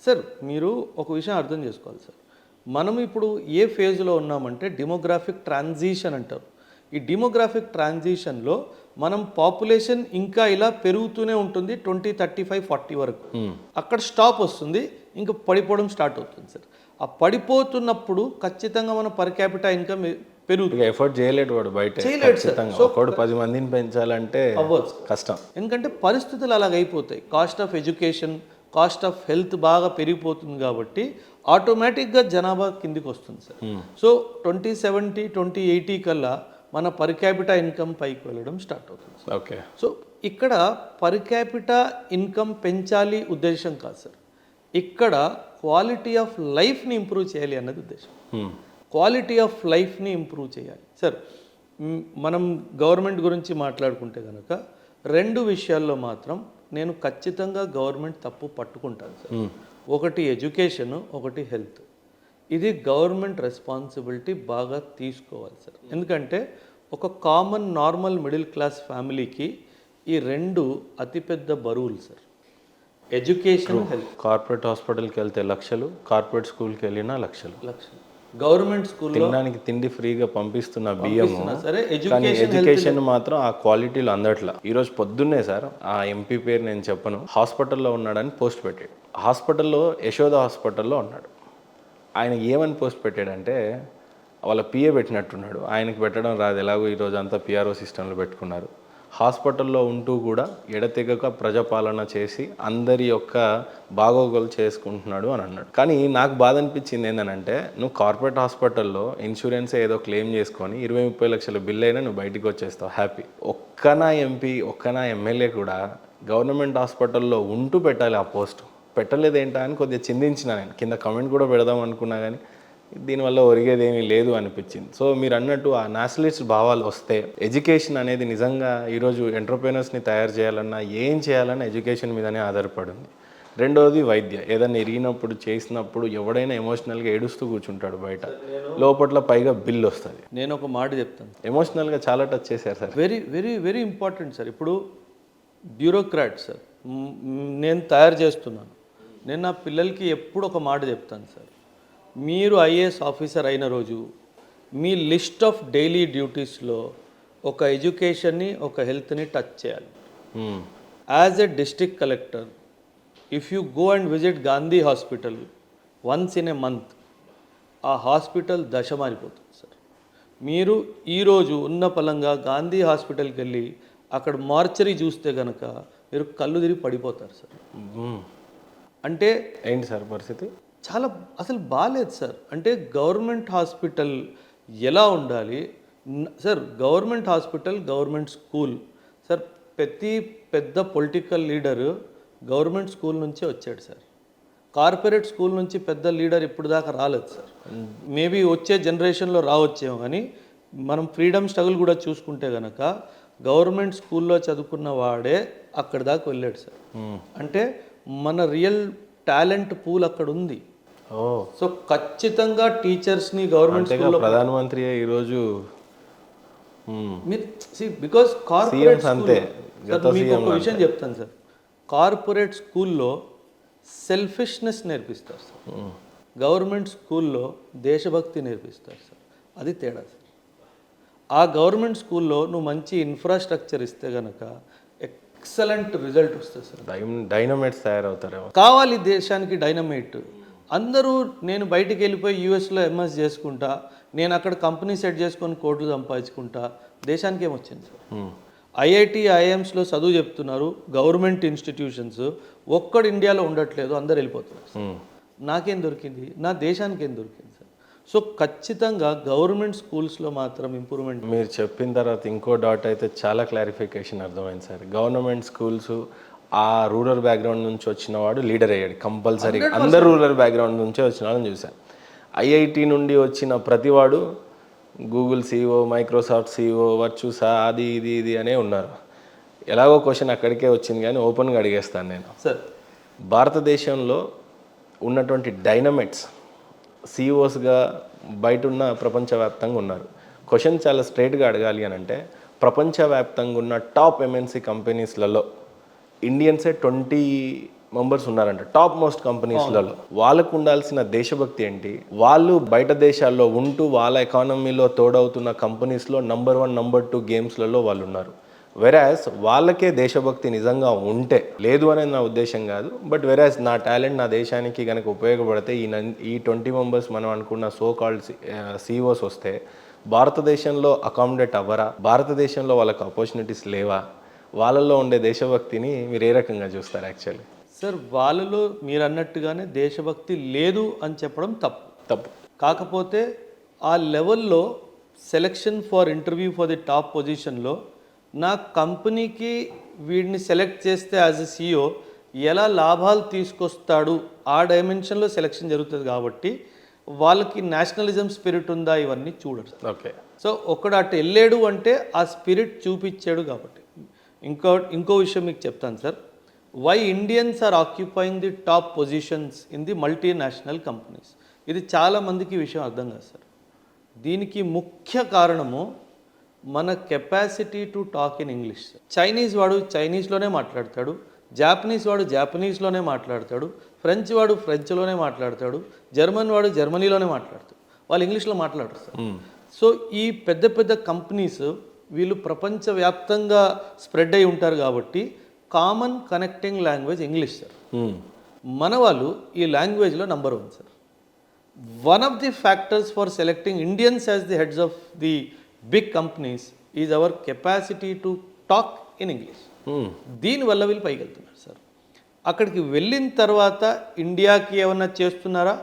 సార్ మీరు ఒక విషయం అర్థం చేసుకోవాలి సార్. మనం ఇప్పుడు ఏ ఫేజ్లో ఉన్నామంటే డెమోగ్రాఫిక్ ట్రాన్సిషన్ అంటారు. ఈ డెమోగ్రాఫిక్ ట్రాన్సిషన్లో మనం పాపులేషన్ ఇంకా ఇలా పెరుగుతూనే ఉంటుంది 2035, 40 వరకు. అక్కడ స్టాప్ వస్తుంది, ఇంకా పడిపోవడం స్టార్ట్ అవుతుంది సార్. ఆ పడిపోతున్నప్పుడు ఖచ్చితంగా మన పర్ క్యాపిటల్ ఇన్కమ్ పెరుగుతుంది. ఎఫర్ట్ చేయలేడు వాడు బయట, చేయలేడు సార్. ఖచ్చితంగా ఒకడు 10 మందిని పెంచాలంటే అవ్వచ్చు, కష్టం. ఎందుకంటే పరిస్థితులు అలాగైపోతాయి. Cost of education, cost of health బాగా పెరిగిపోతుంది కాబట్టి ఆటోమేటిక్గా జనాభా కిందికి వస్తుంది సార్. సో 2070, 2080 కల్లా మన పర్ క్యాపిటల్ ఇన్కమ్ పైకి వెళ్ళడం స్టార్ట్ అవుతుంది సార్. ఓకే, సో ఇక్కడ పర్ క్యాపిటల్ ఇన్కమ్ పెంచాలి ఉద్దేశం కాదు సార్, ఇక్కడ క్వాలిటీ ఆఫ్ లైఫ్ని ఇంప్రూవ్ చేయాలి అన్నది ఉద్దేశం. క్వాలిటీ ఆఫ్ లైఫ్ని ఇంప్రూవ్ చేయాలి సార్. మనం గవర్నమెంట్ గురించి మాట్లాడుకుంటే కనుక 2 విషయాల్లో మాత్రం నేను ఖచ్చితంగా గవర్నమెంట్ తప్పు పట్టుకుంటాను సార్. ఒకటి ఎడ్యుకేషన్, ఒకటి హెల్త్. ఇది గవర్నమెంట్ రెస్పాన్సిబిలిటీ బాగా తీసుకోవాలి సార్. ఎందుకంటే ఒక కామన్ నార్మల్ మిడిల్ క్లాస్ ఫ్యామిలీకి ఈ 2 అతిపెద్ద బరువులు సార్, ఎడ్యుకేషన్, హెల్త్. కార్పొరేట్ హాస్పిటల్కి వెళ్తే లక్షలు, కార్పొరేట్ స్కూల్కి వెళ్ళినా లక్షలు. గవర్నమెంట్ స్కూల్లో తినడానికి తిండి ఫ్రీగా పంపిస్తున్న బియ్యం సరే, కానీ ఎడ్యుకేషన్ మాత్రం ఆ క్వాలిటీలో అందట్లా. ఈరోజు పొద్దున్నే సార్, ఆ ఎంపీ పేరు నేను చెప్పను, హాస్పిటల్లో ఉన్నాడని పోస్ట్ పెట్టాడు. హాస్పిటల్లో యశోద హాస్పిటల్లో ఉన్నాడు. ఆయన ఏమని పోస్ట్ పెట్టాడంటే వాళ్ళ పిఏ పెట్టినట్టున్నాడు. ఆయనకి పెట్టడం రాదు, ఎలాగో ఈరోజు అంతా పిఆర్ఓ సిస్టంలో పెట్టుకున్నారు. హాస్పిటల్లో ఉంటూ కూడా ఎడతెగక ప్రజాపాలన చేసి అందరి యొక్క బాగోగులు చేసుకుంటున్నాడు అని అన్నాడు. కానీ నాకు బాధ అనిపించింది ఏంటంటే, నువ్వు కార్పొరేట్ హాస్పిటల్లో ఇన్సూరెన్స్ ఏదో క్లెయిమ్ చేసుకొని 20-30 లక్షల బిల్ అయినా నువ్వు బయటికి వచ్చేస్తావు హ్యాపీ. ఒక్కనా ఎంపీ, ఒక్కనా ఎమ్మెల్యే కూడా గవర్నమెంట్ హాస్పిటల్లో ఉంటూ పెట్టాలి ఆ పోస్ట్. పెట్టలేదేంటా అని కొద్దిగా చిందించిన, నేను కింద కమెంట్ కూడా పెడదాం అనుకున్నా, కానీ దీనివల్ల ఒరిగేది ఏమీ లేదు అనిపించింది. సో మీరు అన్నట్టు ఆ నేషనలిస్ట్ భావాలు వస్తే ఎడ్యుకేషన్ అనేది నిజంగా ఈరోజు ఎంటర్ప్రెనర్స్ని తయారు చేయాలన్నా ఏం చేయాలన్నా ఎడ్యుకేషన్ మీదనే ఆధారపడింది. రెండవది వైద్య. ఏదైనా ఇరిగినప్పుడు చేసినప్పుడు ఎవడైనా ఎమోషనల్గా ఏడుస్తూ కూర్చుంటాడు బయట, లోపట్ల పైగా బిల్ వస్తుంది. నేను ఒక మాట చెప్తాను, ఎమోషనల్గా చాలా టచ్ చేశారు sir. Very very very important sir. ఇప్పుడు బ్యూరోక్రాట్ సార్ నేను తయారు చేస్తున్నాను. నేను నా పిల్లలకి ఎప్పుడు ఒక మాట చెప్తాను సార్, మీరు ఐఏఎస్ ఆఫీసర్ అయిన రోజు మీ లిస్ట్ ఆఫ్ డైలీ డ్యూటీస్లో ఒక ఎడ్యుకేషన్ని, ఒక హెల్త్ని టచ్ చేయాలి. As a district collector, if you go and visit Gandhi hospital once in a month, ఆ హాస్పిటల్ దశ మారిపోతుంది సార్. మీరు ఈరోజు ఉన్న పలంగా గాంధీ హాస్పిటల్కి వెళ్ళి అక్కడ మార్చరీ చూస్తే కనుక మీరు కళ్ళు తిరిగి పడిపోతారు సార్. అంటే ఏంటి సార్ పరిస్థితి? చాలా అసలు బాగాలేదు సార్. అంటే గవర్నమెంట్ హాస్పిటల్ ఎలా ఉండాలి sir? Government hospital, government school sir. ప్రతి పెద్ద పొలిటికల్ లీడరు గవర్నమెంట్ స్కూల్ నుంచే వచ్చాడు సార్. కార్పొరేట్ స్కూల్ నుంచి పెద్ద లీడర్ ఇప్పుడు దాకా రాలేదు సార్. మేబీ వచ్చే జనరేషన్లో రావచ్చేమో, కానీ మనం ఫ్రీడమ్ స్ట్రగుల్ కూడా చూసుకుంటే కనుక గవర్నమెంట్ స్కూల్లో చదువుకున్న వాడే అక్కడి దాకా వెళ్ళాడు సార్. అంటే మన రియల్ టాలెంట్ పూల్ అక్కడ ఉంది. సో ఖచ్చితంగా టీచర్స్ని గవర్నమెంట్ స్కూల్లో ప్రధానమంత్రి ఈరోజు మీరు బికాస్ కార్పొరేట్ మీకు ఒక విషయం చెప్తాను సార్. కార్పొరేట్ స్కూల్లో సెల్ఫిష్నెస్ నేర్పిస్తారు సార్, గవర్నమెంట్ స్కూల్లో దేశభక్తి నేర్పిస్తారు సార్. అది తేడా సార్. ఆ గవర్నమెంట్ స్కూల్లో నువ్వు మంచి ఇన్ఫ్రాస్ట్రక్చర్ ఇస్తే కనుక ఎక్సలెంట్ రిజల్ట్ వస్తుంది సార్. డైనమైట్స్ తయారవుతారేమో. కావాలి దేశానికి డైనమైట్. అందరూ నేను బయటికి వెళ్ళిపోయి యూఎస్లో ఎంఎస్ చేసుకుంటా, నేను అక్కడ కంపెనీ సెట్ చేసుకొని కోట్లు సంపాదించుకుంటా, దేశానికి ఏమొచ్చింది సార్? ఐఐటి ఐఐఎమ్స్లో చదువు చెప్తున్నారు, గవర్నమెంట్ ఇన్స్టిట్యూషన్స్, ఒక్కడు ఇండియాలో ఉండట్లేదు, అందరు వెళ్ళిపోతున్నారు. నాకేం దొరికింది? నా దేశానికి ఏం దొరికింది సార్? సో ఖచ్చితంగా గవర్నమెంట్ స్కూల్స్లో మాత్రం ఇంప్రూవ్మెంట్. మీరు చెప్పిన తర్వాత ఇంకో డాట్ అయితే చాలా క్లారిఫికేషన్ అర్థమైంది సార్. గవర్నమెంట్ స్కూల్స్ ఆ రూరల్ బ్యాక్గ్రౌండ్ నుంచి వచ్చిన వాడు లీడర్ అయ్యాడు కంపల్సరీ. అందరు రూరల్ బ్యాక్గ్రౌండ్ నుంచే వచ్చిన వాళ్ళని చూశాను. ఐఐటి నుండి వచ్చిన ప్రతివాడు Google CEO, Microsoft CEO, Virtusa, అది ఇది ఇది అనే ఉన్నారు. ఎలాగో క్వశ్చన్ అక్కడికే వచ్చింది, కానీ ఓపెన్గా అడిగేస్తాను నేను సార్. భారతదేశంలో ఉన్నటువంటి డైనమైట్స్ CEOస్గా బయట ఉన్న ప్రపంచవ్యాప్తంగా ఉన్నారు. క్వశ్చన్ చాలా స్ట్రైట్గా అడగాలి అని అంటే, ప్రపంచవ్యాప్తంగా ఉన్న టాప్ MNC కంపెనీస్లలో ఇండియన్సే 20 మెంబర్స్ ఉన్నారంట, టాప్ మోస్ట్ కంపెనీస్లలో. వాళ్ళకు ఉండాల్సిన దేశభక్తి ఏంటి? వాళ్ళు బయట దేశాల్లో ఉంటూ వాళ్ళ ఎకానమీలో తోడవుతున్న కంపెనీస్లో నంబర్ 1, నంబర్ 2 గేమ్స్లలో వాళ్ళు ఉన్నారు. వెరాజ్ వాళ్ళకే దేశభక్తి నిజంగా ఉంటే, లేదు అనేది నా ఉద్దేశం కాదు, బట్ వెరాజ్ నా టాలెంట్ నా దేశానికి కనుక ఉపయోగపడితే ఈ 20 మెంబర్స్ మనం అనుకున్న సో కాల్డ్ CEOs వస్తే భారతదేశంలో అకామిడేట్ అవ్వరా? భారతదేశంలో వాళ్ళకు ఆపర్చునిటీస్ లేవా? వాళ్ళల్లో ఉండే దేశభక్తిని మీరు ఏ రకంగా చూస్తారు యాక్చువల్లీ? సార్, వాళ్ళలో మీరు అన్నట్టుగానే దేశభక్తి లేదు అని చెప్పడం తప్పు. కాకపోతే ఆ లెవెల్లో selection for interview for the top పొజిషన్లో నా కంపెనీకి వీడిని సెలెక్ట్ చేస్తే యాజ్ ఎ CEO ఎలా లాభాలు తీసుకొస్తాడు, ఆ డైమెన్షన్లో సెలెక్షన్ జరుగుతుంది. కాబట్టి వాళ్ళకి నేషనలిజం స్పిరిట్ ఉందా, ఇవన్నీ చూడరు. ఓకే. సో ఒకడు అటు వెళ్ళాడు అంటే ఆ స్పిరిట్ చూపించాడు కాబట్టి. ఇంకో విషయం మీకు చెప్తాను sir. Why Indians are occupying the top positions in the multinational companies. ఇది చాలామందికి విషయం అర్థం కాదు సార్. దీనికి ముఖ్య కారణము మన capacity to talk in English. Chinese వాడు చైనీస్లోనే మాట్లాడతాడు, జాపనీస్ వాడు జాపనీస్లోనే మాట్లాడతాడు, ఫ్రెంచ్ వాడు ఫ్రెంచ్లోనే మాట్లాడతాడు, జర్మన్ వాడు జర్మనీలోనే మాట్లాడతాడు, వాళ్ళు ఇంగ్లీష్లో మాట్లాడరు సార్. సో ఈ పెద్ద పెద్ద కంపెనీస్ వీళ్ళు ప్రపంచవ్యాప్తంగా స్ప్రెడ్ అయి ఉంటారు కాబట్టి common connecting language English sir. మన వాళ్ళు ఈ లాంగ్వేజ్లో number 1 sir. One of the factors for selecting Indians as the heads of the big companies is our capacity to talk in English. దీనివల్ల వీళ్ళు పైకి వెళ్తున్నారు సార్. అక్కడికి వెళ్ళిన తర్వాత ఇండియాకి ఏమన్నా చేస్తున్నారా?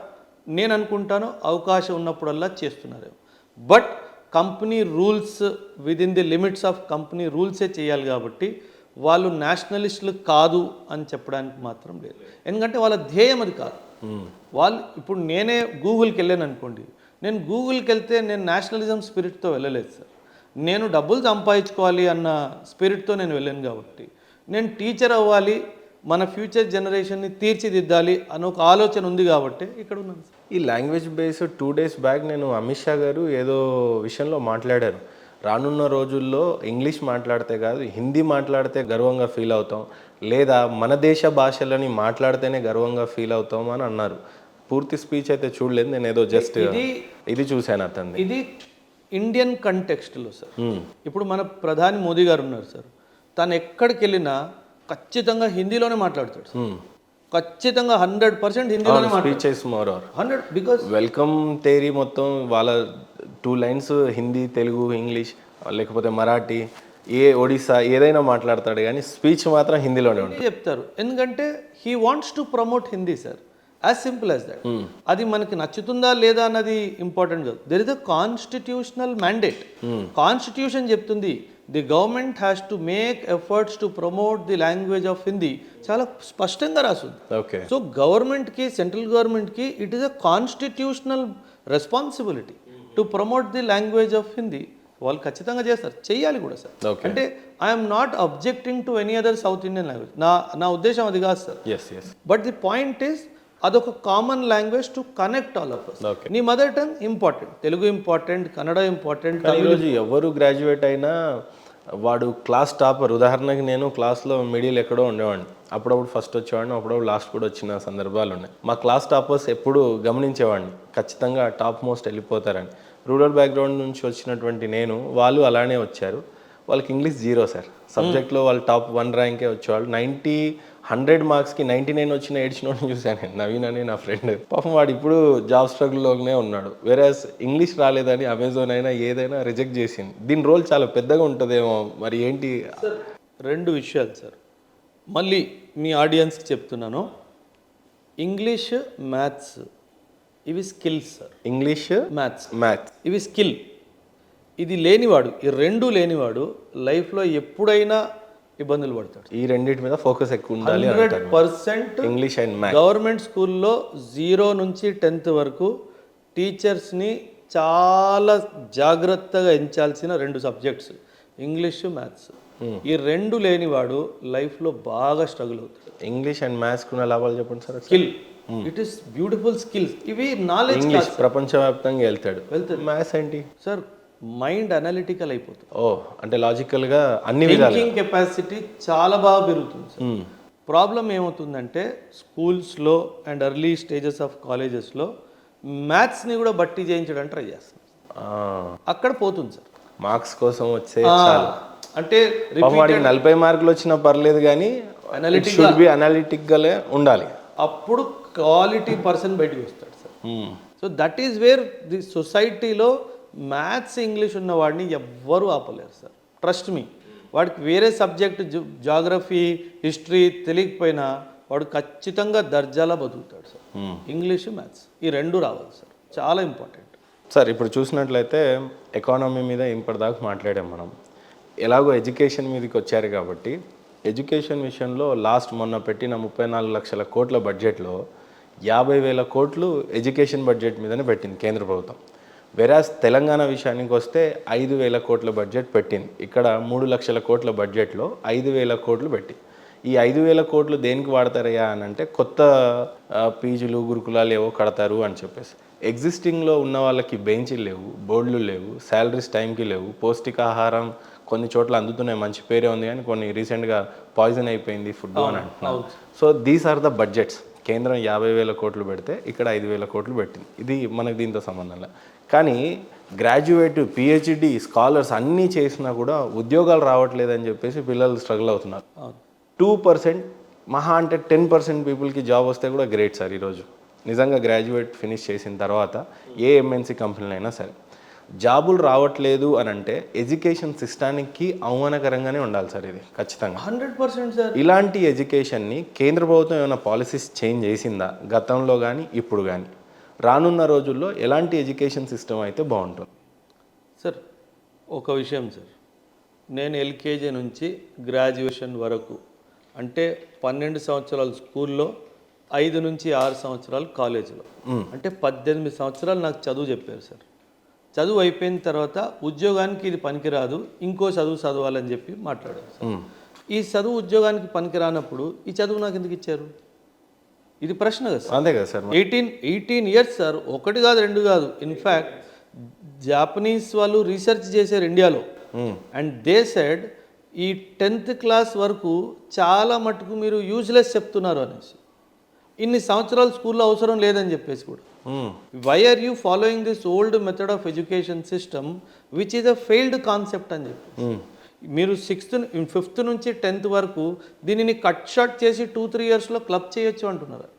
నేను అనుకుంటాను అవకాశం ఉన్నప్పుడల్లా చేస్తున్నారేమో. But company rules, within the limits of company రూల్సే చేయాలి కాబట్టి వాళ్ళు నేషనలిస్టులు కాదు అని చెప్పడానికి మాత్రం లేదు. ఎందుకంటే వాళ్ళ ధ్యేయం అది కాదు. వాళ్ళు ఇప్పుడు నేనే గూగుల్కి వెళ్ళాను అనుకోండి, నేను గూగుల్కి వెళ్తే నేను నేషనలిజం స్పిరిట్తో వెళ్ళలేదు సార్. నేను డబ్బులు సంపాదించుకోవాలి అన్న స్పిరిట్తో నేను వెళ్ళాను కాబట్టి, నేను టీచర్ అవ్వాలి, మన ఫ్యూచర్ జనరేషన్ని తీర్చిదిద్దాలి అని ఒక ఆలోచన ఉంది కాబట్టి ఇక్కడ ఉన్నాను సార్. ఈ లాంగ్వేజ్ బేస్ 2 days బ్యాక్ నేను అమిత్ షా గారు ఏదో విషయంలో మాట్లాడారు. రానున్న రోజుల్లో ఇంగ్లీష్ మాట్లాడితే కాదు, హిందీ మాట్లాడితే గర్వంగా ఫీల్ అవుతాం, లేదా మన దేశ భాషలని మాట్లాడితేనే గర్వంగా ఫీల్ అవుతాం అని అన్నారు. పూర్తి స్పీచ్ అయితే చూడలేదు నేను, ఏదో జస్ట్ ఇది చూశాను అతన్ని. ఇది ఇండియన్ కంటెక్స్ట్లో సార్. ఇప్పుడు మన ప్రధాని మోదీ గారు ఉన్నారు సార్, తను ఎక్కడికి వెళ్ళినా ఖచ్చితంగా హిందీలోనే మాట్లాడతాడు సార్. ఖచ్చితంగా 100% హిందీలోనే మాట్లాడతాడు. 100 బికాస్ వెల్కమ్ తేరీ మొత్తం వాళ్ళ 2 lines హిందీ, తెలుగు, ఇంగ్లీష్ లేకపోతే మరాఠీ, ఒడిస్సా ఏదైనా మాట్లాడతాడు, కానీ స్పీచ్ మాత్రం హిందీలోనే ఉంటుంది చెప్తారు. ఎందుకంటే he wants to promote Hindi sir. As simple as that. అది మనకి నచ్చుతుందా లేదా అన్నది ఇంపార్టెంట్ కాదు. There is a constitutional mandate. Constitution చెప్తుంది the government has to make efforts to promote the language of Hindi. చాలా స్పష్టంగా రాస్తుంది. ఓకే. సో గవర్నమెంట్కి, సెంట్రల్ గవర్నమెంట్కి it is a constitutional responsibility to promote the language of Hindi. వాళ్ళు ఖచ్చితంగా చేస్తారు, చెయ్యాలి కూడా సార్. Okay. అంటే I'm not objecting to any other south Indian language. నా ఉద్దేశం అది కాదు sir. Yes. But the point is అదొక common language to connect all of us. Okay. నీ mother tongue important, Telugu important, Kannada important. కానీ ఈరోజు ఎవరు గ్రాడ్యుయేట్ అయినా వాడు క్లాస్ టాపర్. ఉదాహరణకి నేను క్లాస్లో మిడిల్ ఎక్కడో ఉండేవాడిని. అప్పుడప్పుడు ఫస్ట్ వచ్చేవాడిని, అప్పుడప్పుడు లాస్ట్ కూడా వచ్చిన సందర్భాలు ఉన్నాయి. మా క్లాస్ టాపర్స్ ఎప్పుడు గమనించేవాడిని, ఖచ్చితంగా టాప్ మోస్ట్ వెళ్ళిపోతారని. రూరల్ బ్యాక్గ్రౌండ్ నుంచి వచ్చినటువంటి నేను, వాళ్ళు అలానే వచ్చారు. వాళ్ళకి ఇంగ్లీష్ 0 సార్. సబ్జెక్ట్లో వాళ్ళు టాప్ 1 ర్యాంకే వచ్చేవాళ్ళు. 100 మార్క్స్కి 99 వచ్చిన ఏడ్చినోడిని చూశాను నేను, నవీన్ అని నా ఫ్రెండ్. పాపం వాడు ఇప్పుడు జాబ్ స్ట్రగుల్లోనే ఉన్నాడు. వేరేస్ ఇంగ్లీష్ రాలేదని అమెజాన్ అయినా ఏదైనా రిజెక్ట్ చేసింది. దీని రోల్ చాలా పెద్దగా ఉంటుందేమో, మరి ఏంటి? రెండు విషయాలు సార్, మళ్ళీ మీ ఆడియన్స్కి చెప్తున్నాను. ఇంగ్లీష్, మ్యాథ్స్ ఇవి స్కిల్స్ సార్. ఇంగ్లీష్, మ్యాథ్స్ ఇవి స్కిల్. ఇది లేనివాడు, ఈ రెండు లేనివాడు లైఫ్లో ఎప్పుడైనా ఇబ్బందులు పడతాడు. ఈ రెండింటి మీద ఫోకస్ ఎక్కువ ఉండాలి. 100% ఇంగ్లీష్ అండ్ మ్యాథ్స్. గవర్నమెంట్ స్కూల్లో 0 నుంచి 10th వరకు టీచర్స్ని చాలా జాగ్రత్తగా ఎంచాల్సిన 2 సబ్జెక్ట్స్ ఇంగ్లీష్, మ్యాథ్స్. ఈ రెండు లేనివాడు లైఫ్లో బాగా స్ట్రగుల్ అవుతాడు. ఇంగ్లీష్ అండ్ మ్యాథ్స్ కున్న లాభాలు చెప్పండి sir. Skill, it is beautiful skills. ఇవి నాలెడ్జ్. ఇంగ్లీష్ ప్రపంచవ్యాప్తంగా వెళ్తాడు. మ్యాథ్స్ ఏంటి సార్? మైండ్ అనలిటికల్ అయిపోతుంది. అంటే లాజికల్గా అన్ని విధాలు. థింకింగ్ కెపాసిటీ చాలా బాగా పెరుగుతుంది సార్. ప్రాబ్లం ఏమవుతుందంటే స్కూల్స్లో అండ్ ఎర్లీ స్టేజెస్ ఆఫ్ కాలేజెస్లో మ్యాథ్స్ని కూడా బట్టి చేయించడానికి ట్రై చేస్తాం. అక్కడ పోతుంది సార్. మార్క్స్ కోసం వచ్చే అంటే వాడికి 40 మార్కులు వచ్చినా పర్లేదు, కానీ అనలిటిక్గానే ఉండాలి. అప్పుడు క్వాలిటీ పర్సన్ బయటకు వస్తాడు sir. So that is where the సొసైటీలో మ్యాథ్స్, ఇంగ్లీష్ ఉన్న వాడిని ఎవ్వరూ ఆపలేరు సార్. Trust me. వాడికి వేరే సబ్జెక్ట్ జాగ్రఫీ, హిస్టరీ తెలియకపోయినా వాడు ఖచ్చితంగా దర్జాలా బతుకుతాడు సార్. ఇంగ్లీష్, మ్యాథ్స్ ఈ రెండు రావాలి సార్, చాలా ఇంపార్టెంట్ సార్. ఇప్పుడు చూసినట్లయితే ఎకానమీ మీద ఇప్పటిదాకా మాట్లాడాం మనం. ఎలాగో ఎడ్యుకేషన్ మీదకి వచ్చారు కాబట్టి ఎడ్యుకేషన్ విషయంలో లాస్ట్ మొన్న పెట్టిన 34 లక్షల కోట్ల బడ్జెట్లో 50,000 కోట్లు ఎడ్యుకేషన్ బడ్జెట్ మీదనే పెట్టింది కేంద్ర ప్రభుత్వం. వెరాజ్ తెలంగాణ విషయానికి వస్తే 5,000 కోట్ల బడ్జెట్ పెట్టింది. ఇక్కడ 3 లక్షల కోట్ల బడ్జెట్లో 5,000 కోట్లు పెట్టి, ఈ 5,000 కోట్లు దేనికి వాడతారయ్యా అని అంటే కొత్త పీజీలు, గురుకులాలు ఏవో కడతారు అని చెప్పేసి. ఎగ్జిస్టింగ్లో ఉన్న వాళ్ళకి బెంచ్లు లేవు, బోర్డులు లేవు, శాలరీస్ టైంకి లేవు, పౌష్టికాహారం కొన్ని చోట్ల అందుతున్నాయి, మంచి పేరే ఉంది, కానీ కొన్ని రీసెంట్గా పాయిజన్ అయిపోయింది ఫుడ్ అని అంటున్నారు. So these are the budgets. కేంద్రం 50,000 కోట్లు పెడితే ఇక్కడ 5,000 కోట్లు పెట్టింది. ఇది మనకు దీంతో సంబంధం లేదు. కానీ గ్రాడ్యుయేట్, పిహెచ్డి, స్కాలర్స్ అన్నీ చేసినా కూడా ఉద్యోగాలు రావట్లేదని చెప్పేసి పిల్లలు స్ట్రగుల్ అవుతున్నారు. 2%, మహా అంటే 10% పీపుల్కి జాబ్ వస్తే కూడా గ్రేట్ సార్. ఈరోజు నిజంగా గ్రాడ్యుయేట్ ఫినిష్ చేసిన తర్వాత ఏ ఎంఎన్సీ కంపెనీలు అయినా సరే జాబులు రావట్లేదు అని అంటే ఎడ్యుకేషన్ సిస్టానికి అవమానకరంగానే ఉండాలి సార్. ఇది ఖచ్చితంగా 100% సార్. ఇలాంటి ఎడ్యుకేషన్ని కేంద్ర ప్రభుత్వం ఏమైనా పాలసీస్ చేంజ్ చేసిందా గతంలో కానీ ఇప్పుడు కానీ? రానున్న రోజుల్లో ఎలాంటి ఎడ్యుకేషన్ సిస్టమ్ అయితే బాగుంటుంది సార్? ఒక విషయం సార్, నేను ఎల్కేజీ నుంచి గ్రాడ్యుయేషన్ వరకు అంటే 12 సంవత్సరాలు స్కూల్లో, 5 నుంచి 6 సంవత్సరాలు కాలేజీలో, అంటే 18 సంవత్సరాలు నాకు చదువు చెప్పారు సార్. చదువు అయిపోయిన తర్వాత ఉద్యోగానికి ఇది పనికిరాదు, ఇంకో చదువు చదవాలని చెప్పి మాట్లాడారు సార్. ఈ చదువు ఉద్యోగానికి పనికిరానప్పుడు ఈ చదువు నాకు ఎందుకు ఇచ్చారు? ఇది ప్రశ్న కదా సార్. అంతే కదా సార్. 18 ఇయర్స్ సార్, 1 కాదు 2 కాదు. ఇన్ఫ్యాక్ట్ జాపనీస్ వాళ్ళు రీసెర్చ్ చేశారు ఇండియాలో, అండ్ దే సెడ్ ఈ 10th క్లాస్ వరకు చాలా మటుకు మీరు యూజ్లెస్ చెప్తున్నారు అనేసి. ఇన్ని సంవత్సరాలు స్కూల్లో అవసరం లేదని చెప్పేసి కూడా. Why are you following this old method of education system which is a failed concept అని చెప్పి. మీరు 5th నుంచి 10th వరకు దీనిని కట్ షార్ట్ చేసి 2-3 ఇయర్స్లో క్లబ్ చేయొచ్చు అంటున్నారు.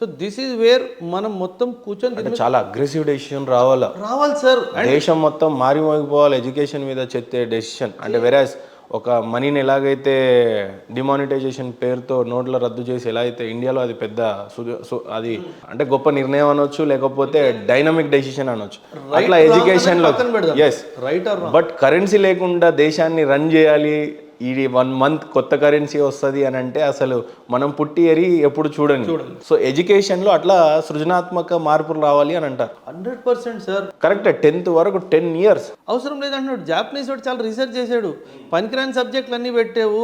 సో దిస్ ఈజ్ వేర్ మనం మొత్తం కూర్చొని చాలా అగ్రెసివ్ డెసిషన్ రావాలి సార్. దేశం మొత్తం మారిమోగిపోవాలి ఎడ్యుకేషన్ మీద చెత్తే డెసిషన్. అంటే వెరాజ్ ఒక మనీని ఎలాగైతే డిమానిటైజేషన్ పేరుతో నోట్ల రద్దు చేసి ఎలా అయితే ఇండియాలో అది పెద్ద అది అంటే గొప్ప నిర్ణయం అనొచ్చు, లేకపోతే డైనమిక్ డెసిషన్ అనొచ్చు. అట్లా ఎడ్యుకేషన్లో yes right or but currency లేకుండా దేశాన్ని రన్ చేయాలి, ఇది 1 మంత్ కొత్త కరెన్సీ వస్తుంది అని అంటే అసలు మనం పుట్టి ఎరి ఎప్పుడు చూడండి. సో ఎడ్యుకేషన్లో అట్లా సృజనాత్మక మార్పులు రావాలి అని అంటారు. 100% సార్. కరెక్ట్, 10th వరకు 10 years అవసరం లేదంటున్నాడు. జాపనీస్ వాడు చాలా రీసెర్చ్ చేశాడు. పనికిరాని సబ్జెక్టులు అన్నీ పెట్టావు,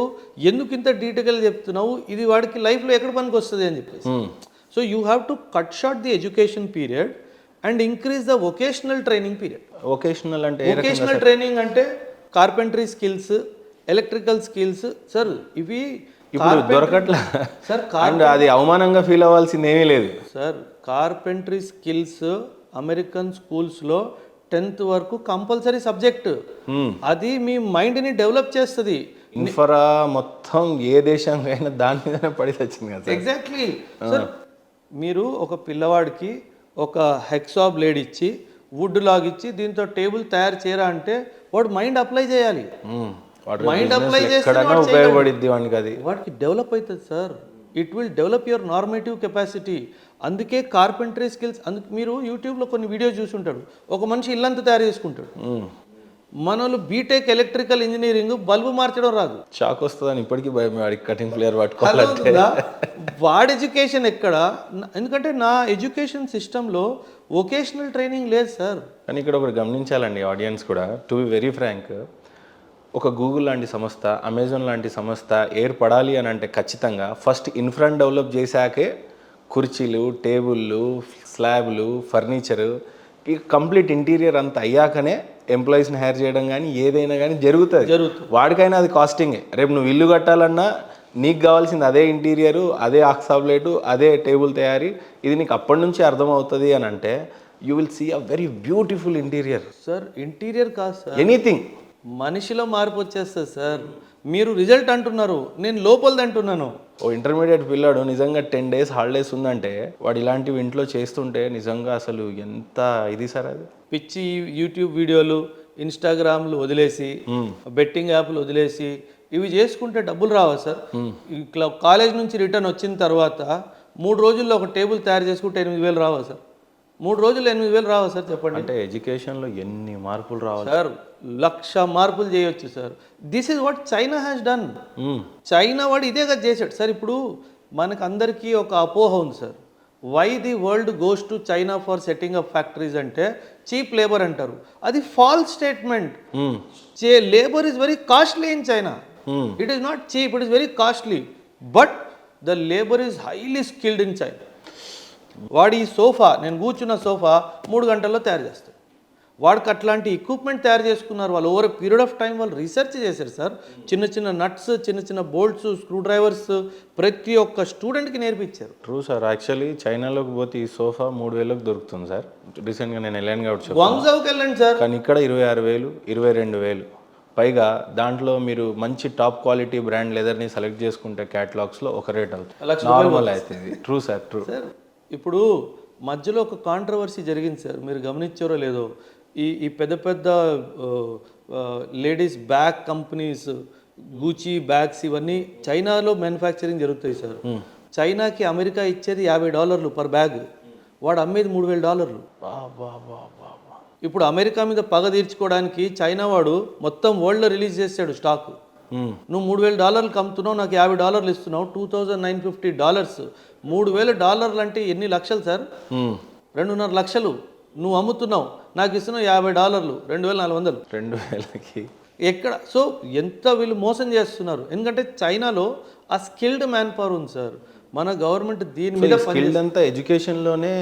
ఎందుకు ఇంత డీటెయిల్గా చెప్తున్నావు, ఇది వాడికి లైఫ్లో ఎక్కడ పనికి వస్తుంది అని చెప్పేసి. So you have to cut short the education period and increase the vocational training period. Vocational అంటే వొకేషనల్ ట్రైనింగ్ అంటే carpentry skills, electrical skills sir. ఇవి ఇప్పుడు దొరకట్లా సార్. అండ్ అది అవమానంగా ఫీల్ అవ్వాల్సింది ఏమీ లేదు సార్. కార్పెంటరీ స్కిల్స్ అమెరికన్ స్కూల్స్లో 10th వరకు కంపల్సరీ సబ్జెక్ట్. అది మీ మైండ్ని డెవలప్ చేస్తుంది. ఇన్ఫ్రా మొత్తం ఏ దేశంకైనా దాని మీదనే పడి వచ్చింది కదా. Exactly sir. మీరు ఒక పిల్లవాడికి ఒక హెక్సా బ్లేడ్ ఇచ్చి వుడ్ లాగిచ్చి దీంతో టేబుల్ తయారు చేయరా అంటే వాడు మైండ్ అప్లై చేయాలి. మైండ్ అప్లై చేస్తే ఉపయోగపడిద్ది వానికి, అది వాడికి డెవలప్ అవుతుంది sir. It will develop your normative capacity. అందుకే కార్పెంటరీ స్కిల్స్. అందుకు మీరు యూట్యూబ్లో కొన్ని వీడియోస్ చూసి ఉంటాడు. ఒక మనిషి ఇల్లంతా తయారు చేసుకుంటాడు. మనోళ్ళు బీటెక్ ఎలక్ట్రికల్ ఇంజనీరింగ్ బల్బు మార్చడం రాదు. షాక్ వస్తుందని ఇప్పటికీ భయం వాడికి కటింగ్ ప్లేయర్ పట్టుకోవాలంటే. వాడి ఎడ్యుకేషన్ ఎక్కడ? ఎందుకంటే నా ఎడ్యుకేషన్ సిస్టంలో వొకేషనల్ ట్రైనింగ్ లేదు సార్. కానీ ఇక్కడ ఒకటి గమనించాలండి ఆడియన్స్ కూడా, టు బి వెరీ ఫ్రాంక్, ఒక గూగుల్ లాంటి సంస్థ, అమెజాన్ లాంటి సంస్థ ఏర్పడాలి అని అంటే ఖచ్చితంగా ఫస్ట్ ఇన్ఫ్రాన్ డెవలప్ చేశాకే కుర్చీలు, టేబుళ్ళు, స్లాబ్లు, ఫర్నిచరు, ఈ కంప్లీట్ ఇంటీరియర్ అంతా అయ్యాకనే ఎంప్లాయీస్ని హైర్ చేయడం కానీ ఏదైనా కానీ జరుగుతుంది. వాడికైనా అది కాస్టింగే. రేపు నువ్వు ఇల్లు కట్టాలన్నా నీకు కావాల్సింది అదే ఇంటీరియరు, అదే ఆక్సాబ్లెటు, అదే టేబుల్ తయారీ. ఇది నీకు అప్పటి నుంచి అర్థమవుతుంది అని అంటే you will see a very beautiful interior. Sir interior కాదు సార్, ఎనీథింగ్ మనిషిలో మార్పు వచ్చేస్తుంది సార్. మీరు రిజల్ట్ అంటున్నారు, నేను లోపలిది అంటున్నాను. ఓ ఇంటర్మీడియట్ పిల్లాడు నిజంగా 10 days హాలిడేస్ ఉందంటే వాడు ఇలాంటివి ఇంట్లో చేస్తుంటే నిజంగా అసలు ఎంత ఇది సార్. అది పిచ్చి యూట్యూబ్ వీడియోలు, ఇన్స్టాగ్రామ్లు వదిలేసి, బెట్టింగ్ యాప్లు వదిలేసి ఇవి చేసుకుంటే డబ్బులు రావా సార్? ఇట్లా కాలేజ్ నుంచి రిటర్న్ వచ్చిన తర్వాత 3 రోజుల్లో ఒక టేబుల్ తయారు చేసుకుంటే 8,000 రావా సార్? 3 రోజుల్లో 8,000 రావా సార్ చెప్పండి. అంటే ఎడ్యుకేషన్లో ఎన్ని మార్పులు రావాలి సార్? 1,00,000 మార్పులు చేయొచ్చు sir. This is what China has done. China వాడు ఇదే కదా చేశాడు సార్. ఇప్పుడు మనకు అందరికీ ఒక అపోహ ఉంది sir. Why the world goes to China for setting up factories అంటే చీప్ లేబర్ అంటారు. అది false statement. Labour is very costly in China. It is not cheap, it is very costly. But the labour is highly skilled in China. వాడు ఈ sofa, నేను కూర్చున్న sofa 3 గంటల్లో తయారు చేస్తాడు. వాడికి అట్లాంటి ఎక్విప్మెంట్ తయారు చేసుకున్నారు వాళ్ళు. ఓవర్ పీరియడ్ ఆఫ్ టైం వాళ్ళు రీసెర్చ్ చేశారు సార్. చిన్న చిన్న నట్స్, చిన్న చిన్న బోల్ట్స్, స్క్రూ డ్రైవర్స్ ప్రతి ఒక్క స్టూడెంట్కి నేర్పించారు. True sir. యాక్చువల్లీ చైనాలోకి పోతే ఈ సోఫా 3,000కి దొరుకుతుంది సార్. రీసెంట్గా నేను వెళ్ళాను కాబట్టి వాంగ్జౌకి వెళ్ళండి సార్. కానీ ఇక్కడ 26,000, 22,000. పైగా దాంట్లో మీరు మంచి టాప్ క్వాలిటీ బ్రాండ్ లెదర్ని సెలెక్ట్ చేసుకుంటే క్యాటలాగ్స్లో ఒక రేట్ అవుతుంది, నార్మల్ అవుతుంది. True sir, true sir. ఇప్పుడు మధ్యలో ఒక కాంట్రవర్సీ జరిగింది సార్, మీరు గమనించారో లేదో. ఈ పెద్ద పెద్ద ladies bag companies, Gucci bags, ఇవన్నీ చైనాలో మ్యానుఫ్యాక్చరింగ్ జరుగుతాయి సార్. చైనాకి అమెరికా ఇచ్చేది $50 పర్ బ్యాగ్, వాడు అమ్మేది $3,000. ఇప్పుడు అమెరికా మీద పగ తీర్చుకోవడానికి చైనా వాడు మొత్తం వరల్డ్లో రిలీజ్ చేశాడు స్టాక్. నువ్వు $3,000 అమ్ముతున్నావు, నాకు $50 ఇస్తున్నావు, $2,950. $3,000 అంటే ఎన్ని లక్షలు సార్? 2.5 లక్షలు. నువ్వు అమ్ముతున్నావు, నాకు ఇస్తున్నావు $50, 2,400. 2,000కి ఎక్కడ? సో ఎంత వీళ్ళు మోసం చేస్తున్నారు. ఎందుకంటే చైనాలో ఆ స్కిల్డ్ మ్యాన్ పవర్ ఉంది సార్. మన గవర్నమెంట్ దీని మీద స్కిల్డ్ అంతా ఎడ్యుకేషన్లోనే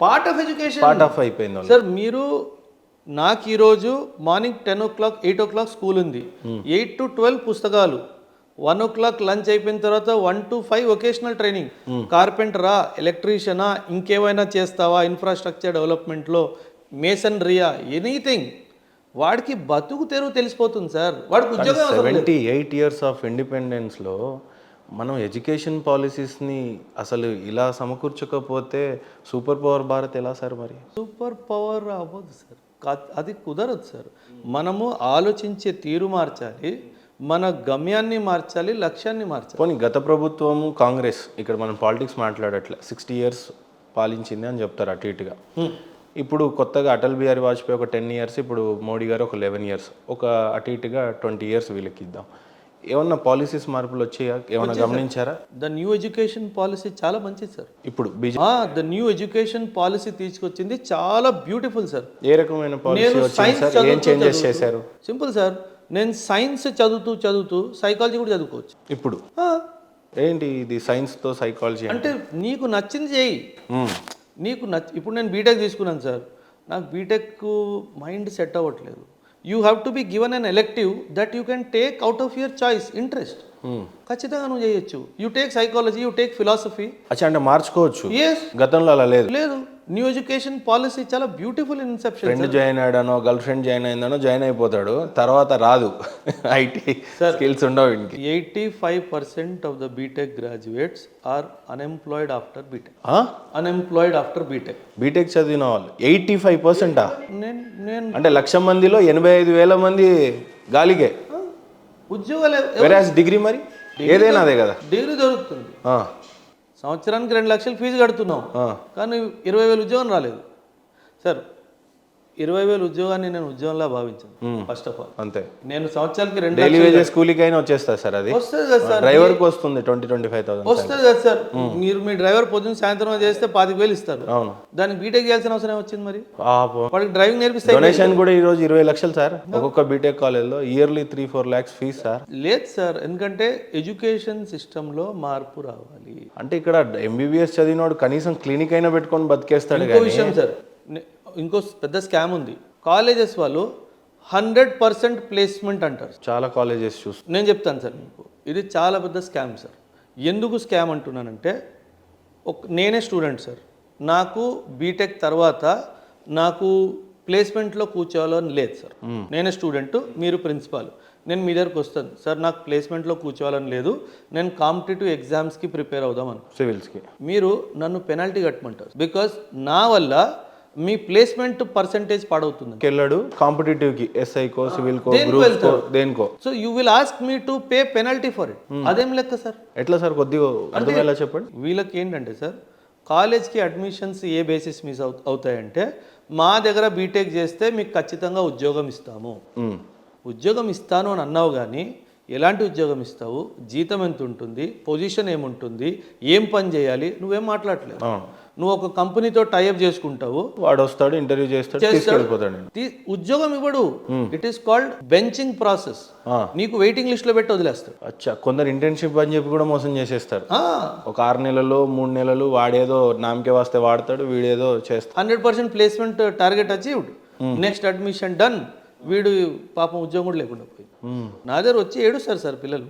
part of education, part of అయిపోయింది సార్. మీరు నాకు ఈరోజు మార్నింగ్ 10 o'clock, 8 o'clock స్కూల్ ఉంది, 8 to 12 పుస్తకాలు, 1 o'clock లంచ్ అయిపోయిన తర్వాత 1 to 5 వొకేషనల్ ట్రైనింగ్. కార్పెంటరా, ఎలక్ట్రీషియనా, ఇంకేమైనా చేస్తావా ఇన్ఫ్రాస్ట్రక్చర్ డెవలప్మెంట్లో, మేసనరీయా, ఎనీథింగ్. వాడికి బతుకు తెరువు తెలిసిపోతుంది సార్. వాడికి ఉద్యోగం. 78 years ఆఫ్ ఇండిపెండెన్స్లో మనం ఎడ్యుకేషన్ పాలసీస్ని అసలు ఇలా సమకూర్చకపోతే సూపర్ పవర్ భారత్ ఎలా సార్? మరి సూపర్ పవర్ అవ్వదు సార్, అది కుదరదు సార్. మనము ఆలోచించే తీరు మార్చాలి, మన గమ్యాన్ని మార్చాలి, లక్ష్యాన్ని మార్చాలి. పోనీ గత ప్రభుత్వము కాంగ్రెస్, ఇక్కడ మనం పాలిటిక్స్ మాట్లాడట్లే, 60 years పాలించింది అని చెప్తారు అటు ఇటుగా. ఇప్పుడు కొత్తగా అటల్ బిహారీ వాజ్పేయి ఒక 10 years, ఇప్పుడు మోడీ గారు ఒక 11 years, ఒక అటు ఇటుగా 20 years వీళ్ళకి ఇద్దాం. ఏమన్నా పాలసీస్ మార్పులు వచ్చాయా, ఏమన్నా గమనించారా? ద న్యూ ఎడ్యుకేషన్ పాలసీ చాలా మంచిది సార్. ఇప్పుడు ద న్యూ ఎడ్యుకేషన్ పాలసీ తీసుకొచ్చింది చాలా బ్యూటిఫుల్ సార్. ఏ రకమైన పాలసీ వచ్చింది సార్? ఏం చేంజెస్ చేశారు? సింపుల్ సార్, నేను సైన్స్ చదువుతూ సైకాలజీ కూడా చదువుకోవచ్చు ఇప్పుడు. ఏంటి ఇది సైన్స్తో సైకాలజీ అంటే? నీకు నచ్చింది చేయి. ఇప్పుడు నేను బీటెక్ తీసుకున్నాను సార్, నాకు బీటెక్ మైండ్ సెట్ అవ్వట్లేదు. You have to be given an elective that you can take out of your choice, interest. ఖచ్చితంగా నువ్వు చేయొచ్చు. You take psychology, you take philosophy. అచ్చా, అంటే మార్చుకోవచ్చు. ఎస్, గతంలో అలా లేదు. లేదు. న్యూ ఎడ్యుకేషన్ పాలసీ చాలా బ్యూటిఫుల్ ఇన్సెప్షన్. ఫ్రెండ్ జాయిన్ అయ్యాడనో, గర్ల్ ఫ్రెండ్ జాయిన్ అయిందనో జాయిన్ అయిపోతాడు, తర్వాత రాదు. ఐటీ స్కిల్స్ ఉండవు ఇంటికి. 85% of the BTech graduates are unemployed after BTech. Unemployed after BTech. BTech చదివిన వాళ్ళు 85%. నేను అంటే 1,00,000 మందిలో 85,000 మంది గాలిగే. ఉద్యోగాలు వెరాజ్ డిగ్రీ మరి ఏదైనా అదే కదా. డిగ్రీ దొరుకుతుంది, సంవత్సరానికి 2 లక్షలు ఫీజు కడుతున్నాం, కానీ 20,000 ఉద్యోగం రాలేదు సార్. 20,000 ఉద్యోగాన్ని నేను ఉద్యోగంలా భావించాను. ఫస్ట్ ఆఫ్ ఆల్ అంతే. నేను సంవత్సరానికి 2 డైలీ వేజెస్ కూలీకి అయినా వచ్చేస్తుంది సార్. అది వస్తుంది కదా సార్. డ్రైవర్కి వస్తుంది 20-25,000 వస్తుంది కదా సార్. మీ డ్రైవర్ పొద్దున్న సాయంత్రం చేస్తే 25,000 ఇస్తారు. అవును. దానికి బీటెక్ చేయాల్సిన అవసరం వచ్చింది మరి. వాడికి డ్రైవింగ్ నేర్పిస్తే డొనేషన్ కూడా ఈ రోజు 20 లక్షలు సార్. ఒక్కొక్క బీటెక్ కాలేజ్లో ఇయర్లీ 3-4 lakhs ఫీజ్ సార్. లేదు సార్, ఎందుకంటే ఎడ్యుకేషన్ సిస్టంలో మార్పు రావాలి. అంటే ఇక్కడ MBBS చదివినోడు కనీసం క్లినిక్ అయినా పెట్టుకొని బతికేస్తాడు. ఇంకో విషయం సార్, ఇంకో పెద్ద స్కామ్ ఉంది. కాలేజెస్ వాళ్ళు 100% ప్లేస్మెంట్ అంటారు. చాలా కాలేజెస్ చూస్తాను. నేను చెప్తాను సార్ మీకు, ఇది చాలా పెద్ద స్కామ్ సార్. ఎందుకు స్కామ్ అంటున్నానంటే, నేనే స్టూడెంట్ సార్, నాకు బీటెక్ తర్వాత నాకు ప్లేస్మెంట్లో కూర్చోవాలని లేదు సార్. నేనే స్టూడెంట్, మీరు ప్రిన్సిపాల్. నేను మీ దగ్గరకు వస్తాను సార్, నాకు ప్లేస్మెంట్లో కూర్చోవాలని లేదు, నేను కాంపిటేటివ్ ఎగ్జామ్స్కి ప్రిపేర్ అవుదాం అనుకో, సివిల్స్కి. మీరు నన్ను పెనాల్టీ కట్టమంటారు. బికాస్ నా వల్ల మీ ప్లేస్మెంట్ పర్సంటేజ్ పాడవుతుంది. వెళ్ళాడు కాంపిటేటివ్కి, ఎస్ఐకో, సివిల్కో, గ్రూప్కో, దేనికో. So you will ask me to pay penalty for it. అదేం లెక్క సార్? ఎట్లా సార్, కొద్దిగా అర్థమయ్యేలా చెప్పండి. వీళ్ళకి ఏంటంటే సార్, కాలేజ్కి అడ్మిషన్స్ ఏ బేసిస్ మిస్ అవుతాయంటే, మా దగ్గర బీటెక్ చేస్తే మీకు ఖచ్చితంగా ఉద్యోగం ఇస్తాము. ఉద్యోగం ఇస్తాను అని అన్నావు, కానీ ఎలాంటి ఉద్యోగం ఇస్తావు, జీతం ఎంత ఉంటుంది, పొజిషన్ ఏముంటుంది, ఏం పని చేయాలి, నువ్వేం మాట్లాడలేదు. నువ్వు ఒక కంపెనీతో టైఅప్ చేసుకుంటావు, వాడు వస్తాడు, ఇంటర్వ్యూ చేస్తాడు, తీసుకెళ్ళిపోతాడు. ఉద్యోగం ఇవ్వడు. It is called benching process. నీకు వెయిటింగ్ లిస్ట్ లో పెట్టి వదిలేస్తాడు. అచ్చా, కొందరు ఇంటర్న్షిప్ అని చెప్పి కూడా మోసం చేసేస్తారు. ఒక 6 నెలలు 3 నెలలు వాడేదో నామకే వస్తే వాడతాడు, వీడేదో చేస్తాడు. 100% placement target achieved, next admission done, వీడు పాపం ఉద్యోగం కూడా లేకుండా పోయింది. నా దగ్గర వచ్చి ఏడుస్తారు సార్ పిల్లలు.